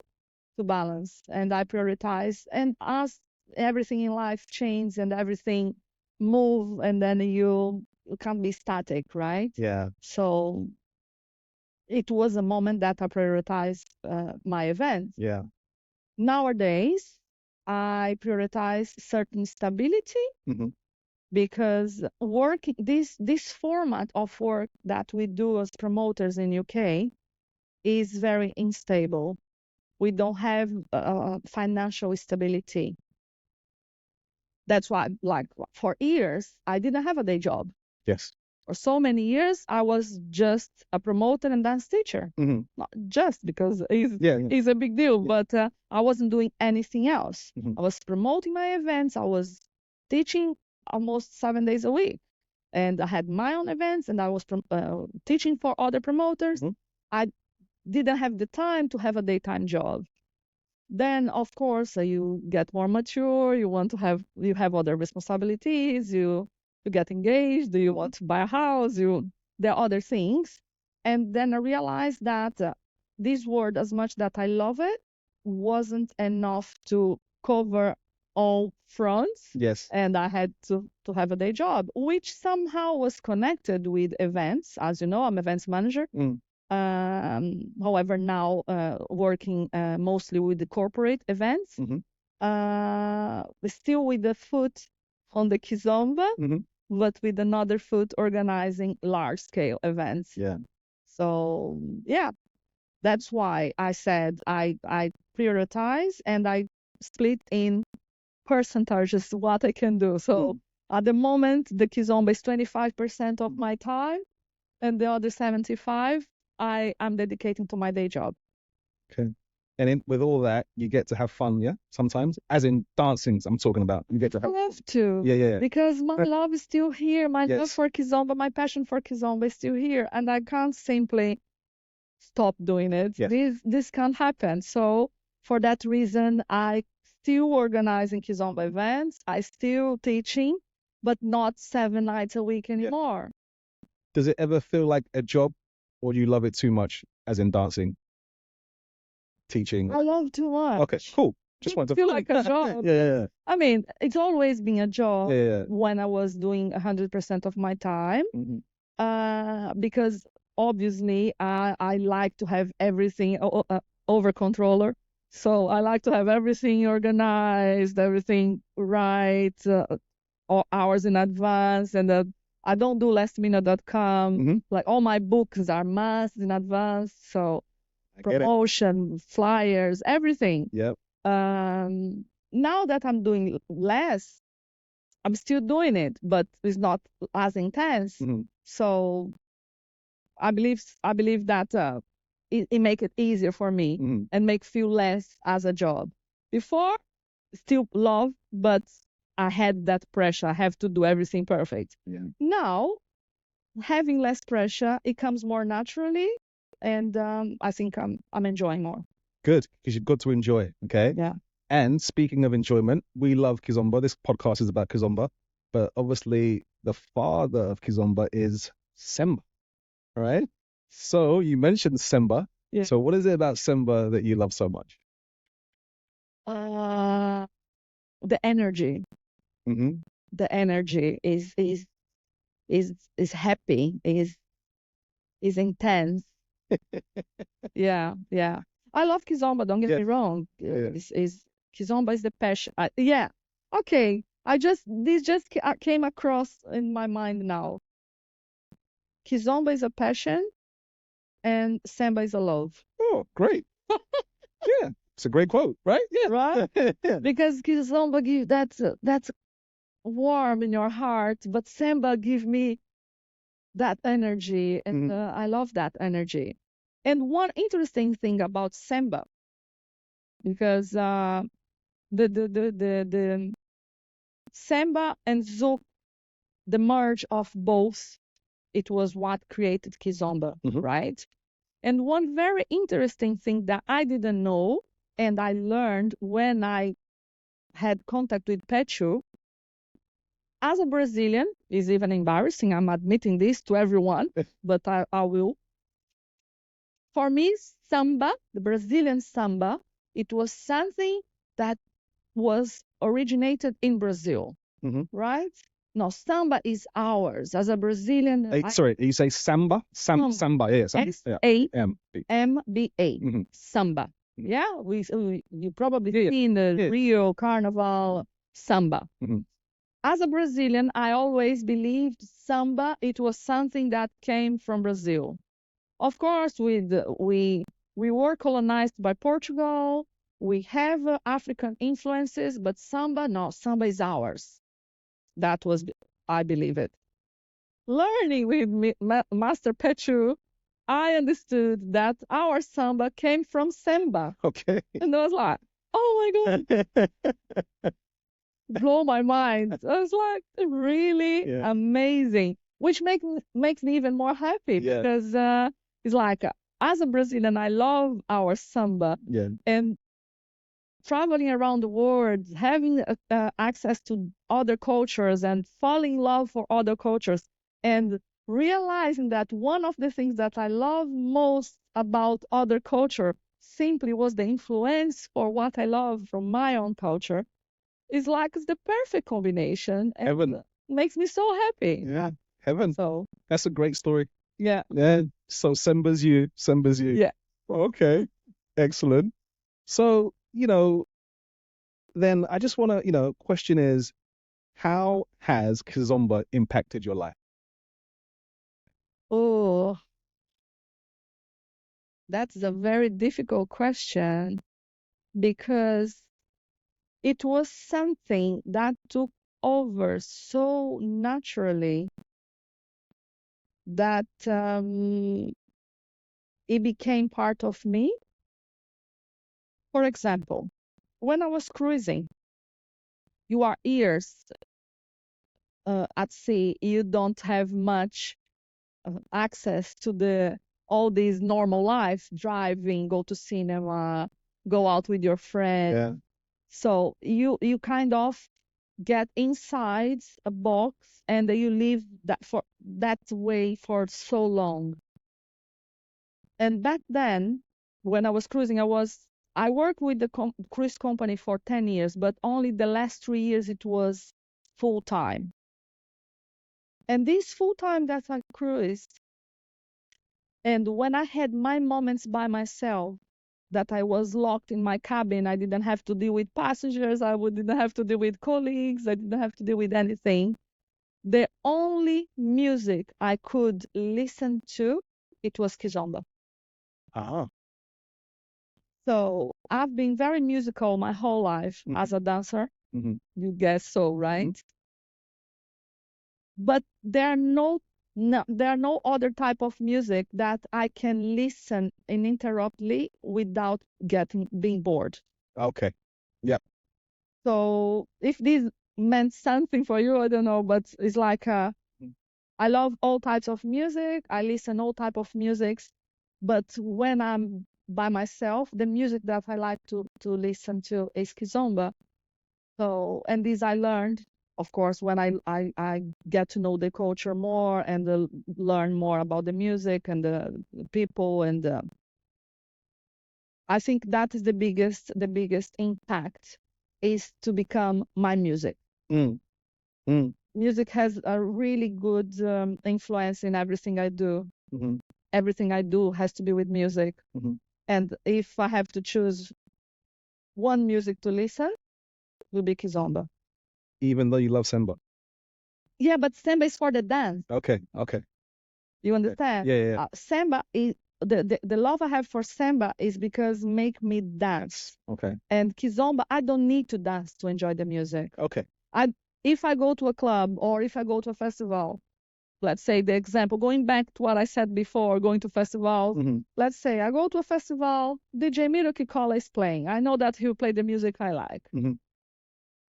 balance, and I prioritize. And as everything in life changes and everything move, and then you can't be static, right? yeah, So it was a moment that I prioritized my events. yeah. Nowadays, I prioritize certain stability Hmm. because working this format of work that we do as promoters in UK is very unstable. We don't have financial stability. That's why, like, for years, I didn't have a day job. Yes. For so many years, I was just a promoter and dance teacher. Hmm. Not just because it's, Yeah, yeah. it's a big deal, Yeah. but I wasn't doing anything else. Hmm. I was promoting my events. I was teaching almost 7 days a week. And I had my own events, and I was teaching for other promoters. Hmm. I didn't have the time to have a daytime job. Then, of course, you get more mature. You have other responsibilities. You get engaged. You want to buy a house. There are other things. And then I realized that this word, as much that I love it, wasn't enough to cover all fronts. Yes. And I had to have a day job, which somehow was connected with events. As you know, I'm events manager. Mm. However, now working mostly with the corporate events, Hmm. still with the foot on the Kizomba, Hmm. but with another foot organizing large scale events. Yeah. So yeah, that's why I said I prioritize and I split in percentages what I can do. So at the moment, the Kizomba is 25% of my time, and the other 75 I'm dedicating to my day job. Okay. And with all that, you get to have fun, yeah? Sometimes, as in dancing, I'm talking about. You get to I have. have to. Yeah. Because my love is still here. My love Yes. for Kizomba, my passion for Kizomba is still here. And I can't simply stop doing it. Yes. This can't happen. So for that reason, I still organizing Kizomba events. I still teaching, but not 7 nights a week anymore. Does it ever feel like a job, or do you love it too much, as in dancing, teaching? I love too much. Okay, cool. Just wanted to feel like a job. Yeah. I mean, it's always been a job Yeah. when I was doing 100% of my time. Because obviously I like to have everything over controller. So I like to have everything organized, everything right, hours in advance, and I don't do lastminute.com. Like all my books are massed in advance. So promotion, flyers, everything. Yep. Now that I'm doing less, I'm still doing it, but it's not as intense. So I believe that it make it easier for me and make feel less as a job. Before, still love, but I had that pressure. I have to do everything perfect. Yeah. Now, having less pressure, it comes more naturally, and I think I'm enjoying more. Good, because you've got to enjoy, okay? Yeah. And speaking of enjoyment, we love Kizomba. This podcast is about Kizomba, but obviously the father of Kizomba is Semba, right? So you mentioned Semba. Yeah. So what is it about Semba that you love so much? The energy. Mm-hmm. The energy is happy, is intense. Yeah. I love Kizomba, don't get me wrong. Kizomba is the passion. Yeah. Okay. This just came across in my mind now. Kizomba is a passion and Samba is a love. Oh, great. Yeah. It's a great quote, right? Yeah. Right? Because Kizomba gives that's warm in your heart, but Samba give me that energy, and I love that energy. And one interesting thing about Samba, because the Samba and Zouk, the merge of both, it was what created Kizomba, right? And one very interesting thing that I didn't know, and I learned when I had contact with Pechu, as a Brazilian, is even embarrassing, I'm admitting this to everyone, but I will. For me, samba, the Brazilian samba, it was something that was originated in Brazil, right? No, samba is ours. As a Brazilian, sorry, you say samba? Samba, yeah. S-A-M-B-A, samba. Yeah, you probably seen the Rio Carnival samba. As a Brazilian, I always believed samba, it was something that came from Brazil. Of course, we were colonized by Portugal. We have African influences, but samba, no, samba is ours. That was, I believe it. Learning with Master Pechu, I understood that our samba came from samba. Okay. And I was like, oh my God. Blow my mind. I was like, really amazing, which makes me even more happy because it's like, as a Brazilian, I love our samba. Yeah. And traveling around the world, having access to other cultures and falling in love for other cultures, and realizing that one of the things that I love most about other culture simply was the influence for what I love from my own culture. It's like it's the perfect combination. And Heaven. Makes me so happy. Yeah, heaven. So that's a great story. Yeah. So Semba's you. Yeah. Okay. Excellent. So, then I just want to, question is, how has Kizomba impacted your life? Oh, that's a very difficult question because it was something that took over so naturally that it became part of me. For example, when I was cruising, you are years at sea. You don't have much access to the all this normal life, driving, go to cinema, go out with your friends. Yeah. So you kind of get inside a box and you live that way for so long. And back then, when I was cruising, I worked with the cruise company for 10 years, but only the last 3 years it was full time. And this full time that I cruised, and when I had my moments by myself, that I was locked in my cabin, I didn't have to deal with passengers, didn't have to deal with colleagues, I didn't have to deal with anything. The only music I could listen to, it was Kizomba. Uh-huh. So I've been very musical my whole life as a dancer. Mm-hmm. You guess so, right? But there are no other type of music that I can listen uninterruptedly without being bored. Okay. Yep. So if this meant something for you, I don't know, but it's like I love all types of music. I listen all type of musics, but when I'm by myself, the music that I like to listen to is Kizomba. So, and this I learned, of course, when I get to know the culture more and learn more about the music and the people, and I think that is the biggest impact is to become my music. Mm. Mm. Music has a really good influence in everything I do. Mm-hmm. Everything I do has to be with music. Mm-hmm. And if I have to choose one music to listen, it will be Kizomba. Even though you love Samba. Yeah, but Samba is for the dance. Okay. Okay. You understand? Yeah. Yeah. Yeah. Samba is the love I have for Samba is because make me dance. Okay. And Kizomba, I don't need to dance to enjoy the music. Okay. If I go to a club or if I go to a festival, let's say the example, going back to what I said before, going to festivals, let's say I go to a festival, DJ Miro Kikola is playing. I know that he'll play the music I like.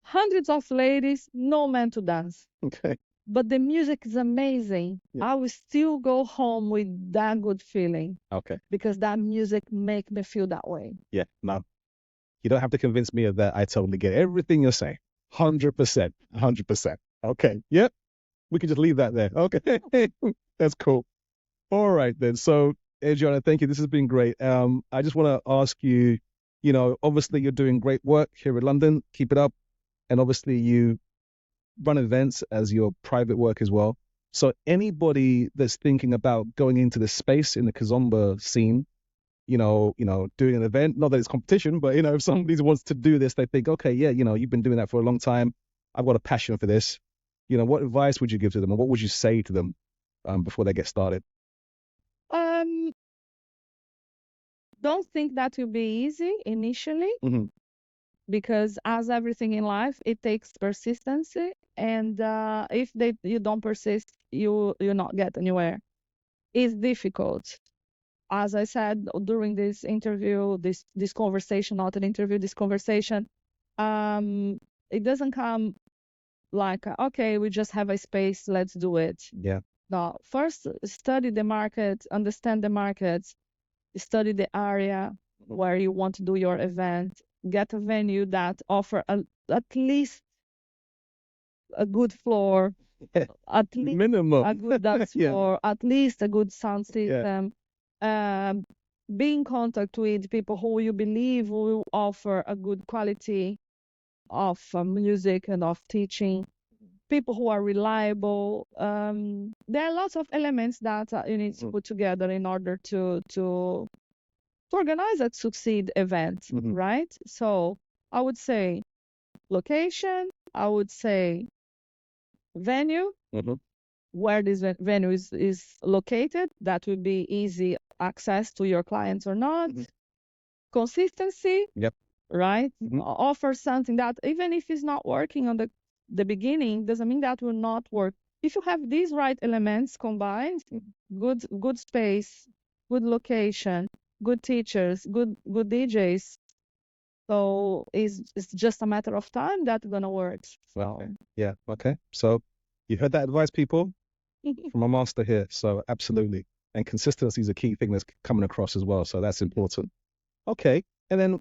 Hundreds of ladies, no man to dance. Okay. But the music is amazing. Yeah. I will still go home with that good feeling. Okay. Because that music make me feel that way. Yeah. No, you don't have to convince me of that. I totally get everything you're saying. 100%. 100%. Okay. Yep. We can just leave that there. Okay. That's cool. All right then. So, Adriana, thank you. This has been great. I just want to ask you, obviously you're doing great work here in London. Keep it up. And obviously you run events as your private work as well. So anybody that's thinking about going into the space in the Kizomba scene, doing an event, not that it's competition, but, if somebody wants to do this, they think, okay, yeah, you've been doing that for a long time. I've got a passion for this. What advice would you give to them, or what would you say to them before they get started? Don't think that will be easy initially, because as everything in life, it takes persistency. And if you don't persist, you not get anywhere. It's difficult. As I said during this interview, this conversation, not an interview, this conversation, it doesn't come like, okay, we just have a space, let's do it. Yeah. No, first study the market, understand the markets, study the area where you want to do your event, get a venue that offer at least a good floor, at least minimum a good dance yeah. floor, at least a good sound system. Be in contact with people who you believe will offer a good quality of music and of teaching. People who are reliable. There are lots of elements that you need to put together in order to organize a succeed event, right? So I would say location, I would say venue, where this venue is located, that would be easy access to your clients or not. Consistency, yep, right? Offer something that even if it's not working on the beginning, doesn't mean that will not work. If you have these right elements combined, good space, good location, good teachers, good DJs, So it's just a matter of time that's gonna work. So Okay. Yeah. Okay. So you heard that advice, people, from a master here. So absolutely. And consistency is a key thing that's coming across as well. So that's important. Okay. And then,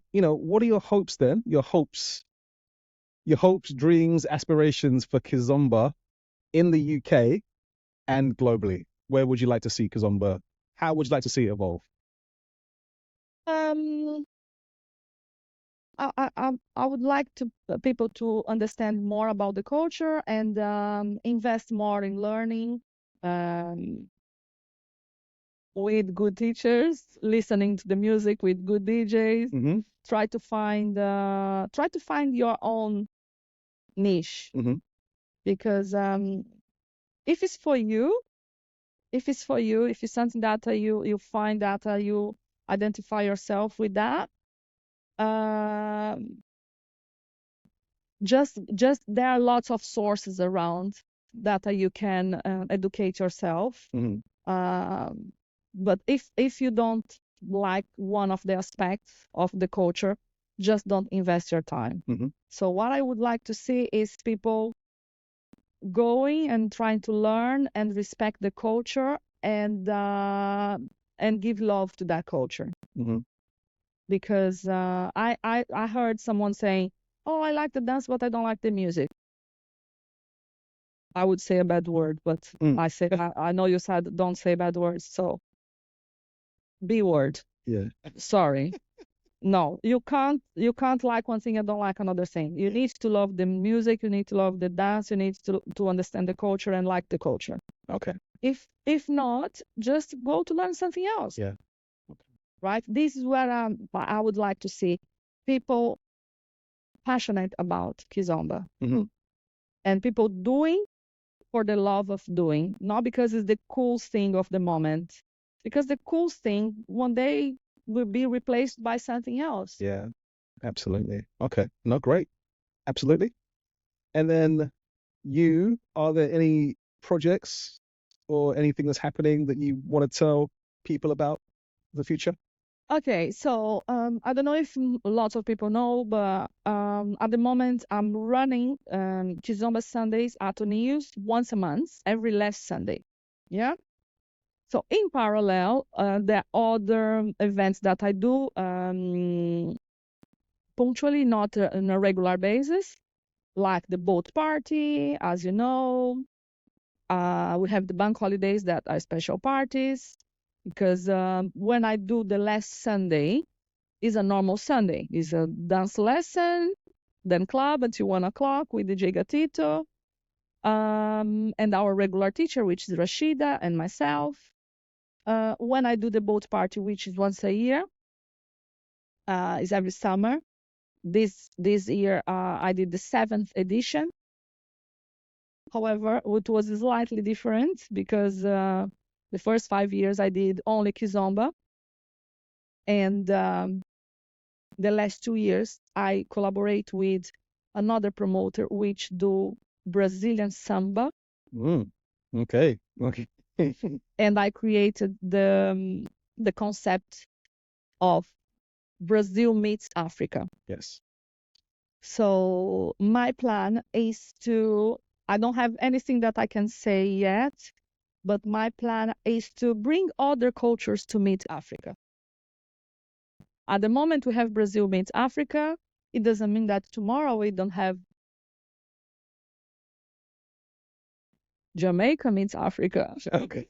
what are your hopes then? Your hopes, dreams, aspirations for Kizomba in the UK and globally. Where would you like to see Kizomba? How would you like to see it evolve? um I would like to people to understand more about the culture and invest more in learning um, with good teachers, listening to the music with good DJs. Mm-hmm. Try to find your own niche Mm-hmm. because if it's for you, if it's something that you find that you identify yourself with that, um, just there are lots of sources around that you can educate yourself. Mm-hmm. Um, but if you don't like one of the aspects of the culture, just don't invest your time. Mm-hmm. So what I would like to see is people going and trying to learn and respect the culture and give love to that culture. Mm-hmm. Because I heard someone saying, "Oh, I like the dance, but I don't like the music." I would say a bad word, but Mm. I know you said don't say bad words, so B word. Yeah. Sorry. No, you can't like one thing and don't like another thing. You need to love the music, you need to love the dance, you need to understand the culture and like the culture. Okay. If not, just go to learn something else. Yeah. Right? This is where I would like to see people passionate about Kizomba Mm-hmm. and people doing for the love of doing, not because it's the cool thing of the moment, because the cool thing one day will be replaced by something else. Yeah. Absolutely. Okay. No, great. Absolutely. And then are there any projects or anything that's happening that you want to tell people about the future? Okay, so I don't know if lots of people know, but at the moment I'm running Kizomba Sundays at News once a month, every last Sunday. Yeah. So in parallel, there are other events that I do punctually, not on a regular basis, like the boat party, as you know. We have the bank holidays that are special parties because when I do the last Sunday, is a normal Sunday. It's a dance lesson, then club until 1 o'clock with DJ Gatito, and our regular teacher, which is Rashida, and myself. When I do the boat party, which is once a year, is every summer. This year, I did the 7th edition. However, it was slightly different because the first 5 years I did only Kizomba, and the last 2 years I collaborate with another promoter which do Brazilian samba, Mm. Okay. Okay. and I created the concept of Brazil meets Africa. Yes. So my plan is I don't have anything that I can say yet, but my plan is to bring other cultures to meet Africa. At the moment we have Brazil meets Africa. It doesn't mean that tomorrow we don't have Jamaica meets Africa. Okay.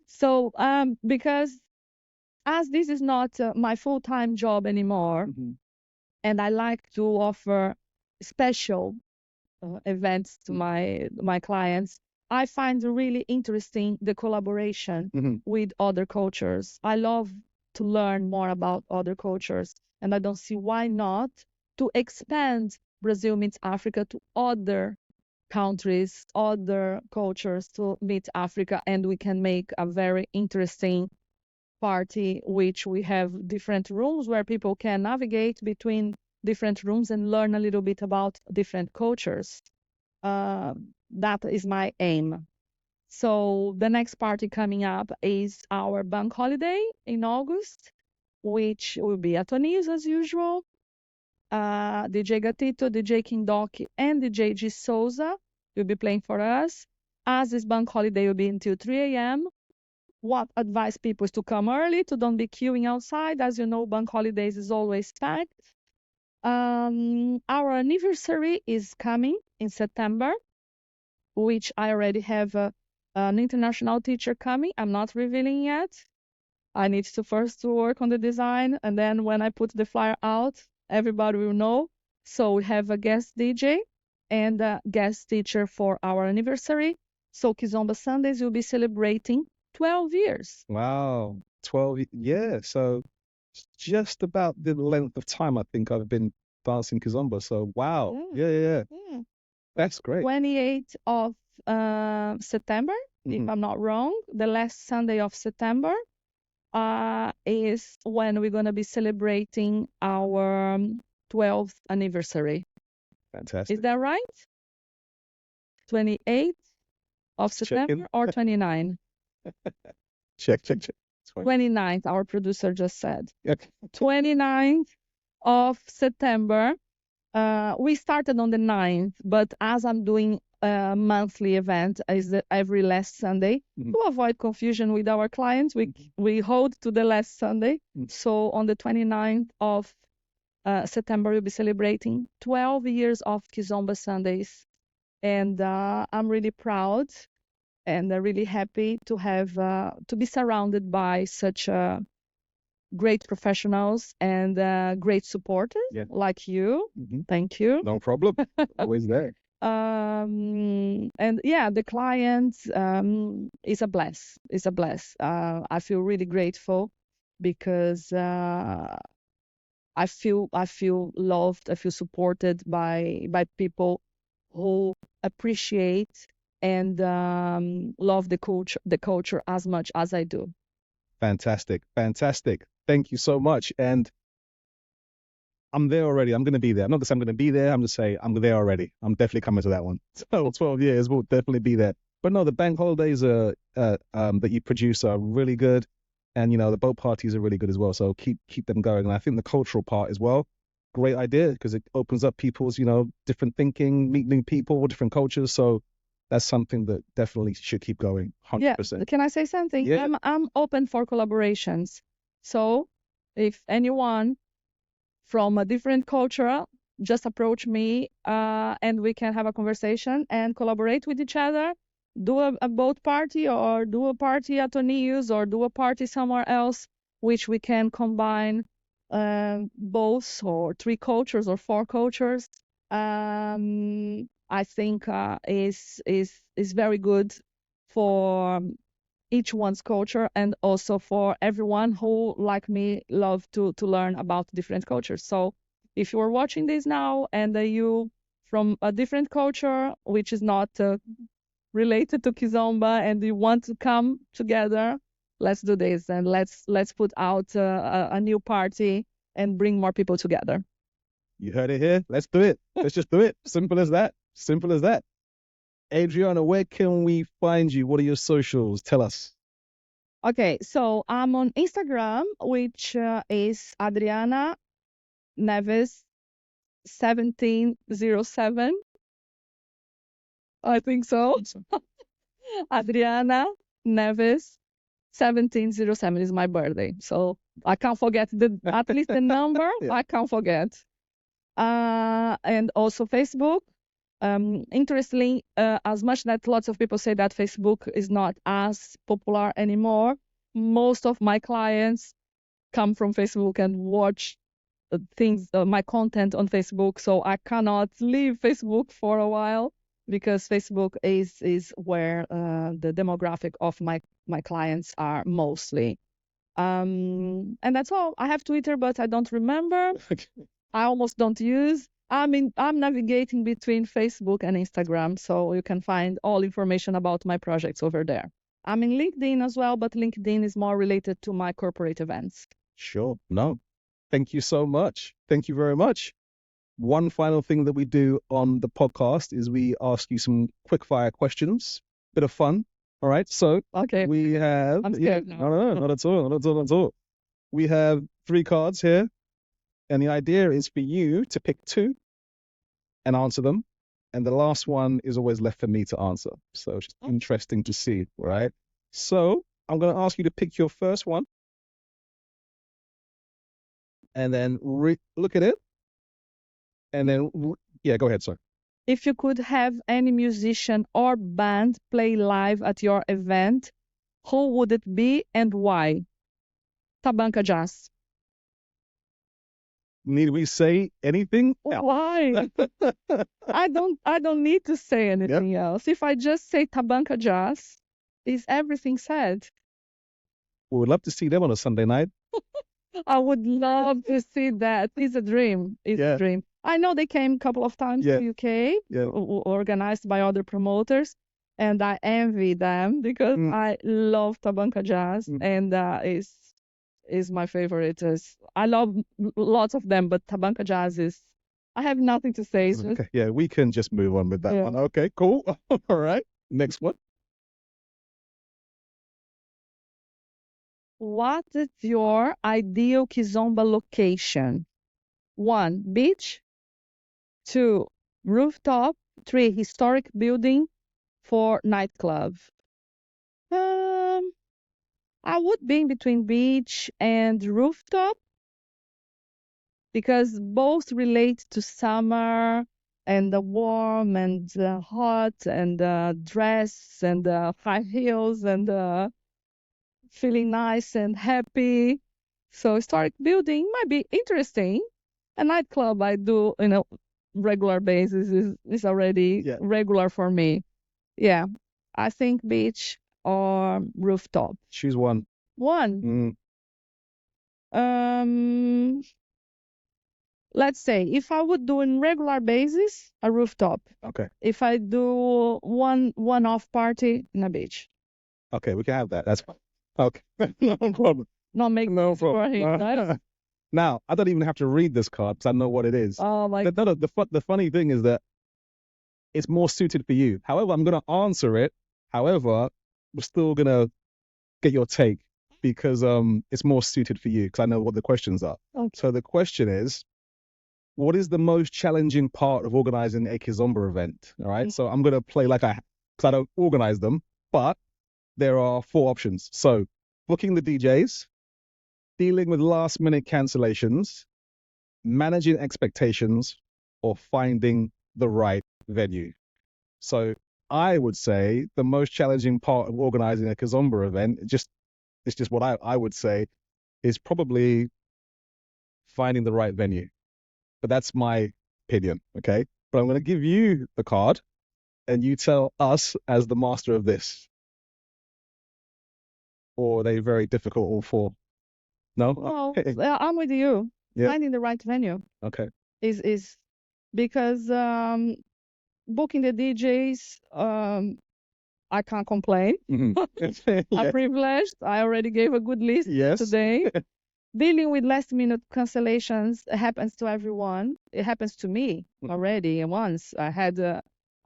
So because as this is not my full-time job anymore, Mhm. and I like to offer special events to my clients, I find really interesting the collaboration Mhm. with other cultures. I love to learn more about other cultures, and I don't see why not to expand Brazil meets Africa to other countries, other cultures to meet Africa, and we can make a very interesting party, which we have different rooms where people can navigate between different rooms and learn a little bit about different cultures. That is my aim. So the next party coming up is our bank holiday in August. which will be Atonius as usual, DJ Gatito, DJ Kindoki, and DJ G Souza will be playing for us. As this bank holiday will be until 3 a.m., what advise people is to come early, to don't be queuing outside. As you know, bank holidays is always packed. Our anniversary is coming in September, which I already have an international teacher coming. I'm not revealing yet. I need to first work on the design, and then when I put the flyer out, everybody will know. So we have a guest DJ and a guest teacher for our anniversary. So Kizomba Sundays will be celebrating 12 years. Wow. 12. Yeah. So it's just about the length of time I think I've been dancing Kizomba. So wow. Yeah. Yeah. That's great. 28th of September, if I'm not wrong, the last Sunday of September is when we're going to be celebrating our 12th anniversary. Fantastic. Is that right? 28th of September or 29? Check. 29th, our producer just said. Okay. 29th of September. We started on the 9th, but as I'm doing a monthly event is every last Sunday, to avoid confusion with our clients, we hold to the last Sunday. So on the 29th of September, we'll be celebrating 12 years of Kizomba Sundays. And I'm really proud and really happy to have to be surrounded by such great professionals and great supporters like you. Thank you. No problem. Always there. And yeah, the client is a bless. It's a bless. I feel really grateful because I feel loved. I feel supported by people who appreciate and love the culture as much as I do. Fantastic. Thank you so much. And I'm there already. I'm going to be there. I'm not going to say I'm going to be there. I'm just saying I'm there already. I'm definitely coming to that one. So 12 years, we'll definitely be there. But no, the bank holidays that you produce are really good. And, you know, the boat parties are really good as well. So keep them going. And I think the cultural part as well, great idea because it opens up people's, you know, different thinking, meet new people, different cultures. So that's something that definitely should keep going 100%. Yeah. Can I say something? Yeah. I'm open for collaborations. So if anyone from a different culture, just approach me and we can have a conversation and collaborate with each other. Do a boat party or do a party at O'Neill's or do a party somewhere else, which we can combine both or 3 cultures or 4 cultures. I think is very good for each one's culture and also for everyone who, like me, love to learn about different cultures. So if you are watching this now and you from a different culture, which is not related to Kizomba, and you want to come together, let's do this and let's put out a new party and bring more people together. You heard it here. Let's do it. Let's just do it. Simple as that. Adriana, where can we find you? What are your socials? Tell us. Okay, so I'm on Instagram, which is Adriana Neves 1707. I think so. Adriana Neves 1707 is my birthday, so I can't forget at least the number. Yeah. I can't forget. And also Facebook. Interestingly, as much that lots of people say that Facebook is not as popular anymore, most of my clients come from Facebook and watch things, my content on Facebook. So I cannot leave Facebook for a while because Facebook is where the demographic of my clients are mostly. And that's all. I have Twitter, but I don't remember. I almost don't use. I'm navigating between Facebook and Instagram, so you can find all information about my projects over there. I'm in LinkedIn as well, but LinkedIn is more related to my corporate events. Sure. No. Thank you so much. Thank you very much. One final thing that we do on the podcast is we ask you some quick fire questions. Bit of fun. All right. So okay. We have. I'm scared now. No, not at all. We have 3 cards here, and the idea is for you to pick 2 and answer them. And the last one is always left for me to answer. So it's just interesting to see, right? So I'm going to ask you to pick your first one and then look at it. And then, yeah, go ahead, sir. If you could have any musician or band play live at your event, who would it be and why? Tabanca Jazz. Need we say anything else? Why? I don't need to say anything else. If I just say Tabanca Jazz, is everything said? We would love to see them on a Sunday night. I would love to see that. It's a dream. It's a dream. I know they came a couple of times to UK, organized by other promoters, and I envy them because I love Tabanca Jazz, and is my favorite. I love lots of them, but Tabanca Jazz is. I have nothing to say. It's just, Okay, yeah, we can just move on with that one. Okay, cool. All right, next one. What is your ideal Kizomba location? 1, beach. 2, rooftop. 3, historic building. 4, nightclub. I would be in between beach and rooftop because both relate to summer and the warm and hot and dress and high heels and feeling nice and happy. So historic building might be interesting. A nightclub I do regular basis is already regular for me. Yeah, I think beach or rooftop. Choose one. Let's say if I would do in regular basis, a rooftop. Okay. If I do one-off party, in a beach. Okay, we can have that. That's fine. Okay, no problem. No problem. Now, I don't even have to read this card because I know what it is. Oh my! The funny thing is that it's more suited for you. However, I'm going to answer it. However, we're still going to get your take because it's more suited for you because I know what the questions are. Okay. So the question is, what is the most challenging part of organizing a Kizomba event? All right. So I'm going to play because I don't organize them, but there are 4 options. So booking the DJs, dealing with last minute cancellations, managing expectations, or finding the right venue. So I would say the most challenging part of organizing a Kizomba event, it's just what I would say, is probably finding the right venue. But that's my opinion, okay? But I'm going to give you the card, and you tell us as the master of this. Or are they very difficult, all 4? No? No, I'm with you. Yeah. Finding the right venue. Okay. Is because booking the DJs, I can't complain. I'm privileged. I already gave a good list today. Dealing with last minute cancellations happens to everyone. It happens to me already. Once I had,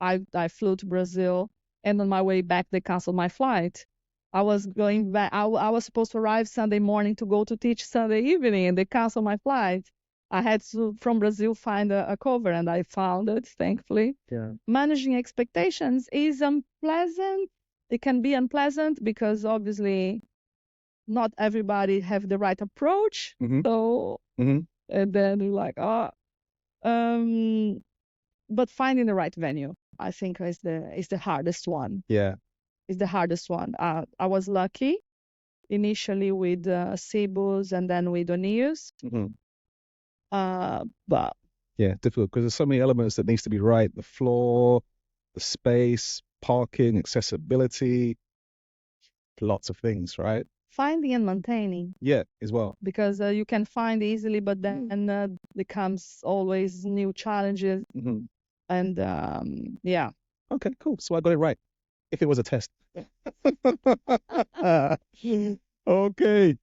I flew to Brazil, and on my way back they canceled my flight. I was going back. I was supposed to arrive Sunday morning to go to teach Sunday evening, and they canceled my flight. I had to, from Brazil, find a cover, and I found it, thankfully. Yeah. Managing expectations is unpleasant. It can be unpleasant because obviously not everybody have the right approach. So, and then you're like, but finding the right venue, I think, is the hardest one. Yeah. Is the hardest one. I was lucky initially with Cebus and then with O'Neill's. But yeah, difficult because there's so many elements that needs to be right. The floor, the space, parking, accessibility, lots of things, right? Finding and maintaining. Yeah, as well. Because you can find easily, but then there comes always new challenges. And yeah. Okay, cool. So I got it right. If it was a test. Okay.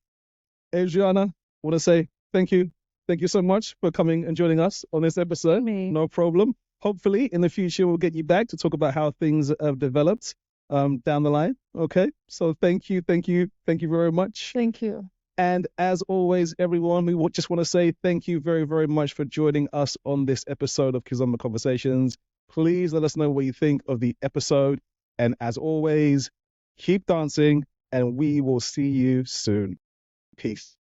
Adriana, want to say thank you. Thank you so much for coming and joining us on this episode. No problem. Hopefully, in the future, we'll get you back to talk about how things have developed down the line. Okay. So thank you very much. Thank you. And as always, everyone, just want to say thank you very, very much for joining us on this episode of Kizomba Conversations. Please let us know what you think of the episode. And as always, keep dancing, and we will see you soon. Peace.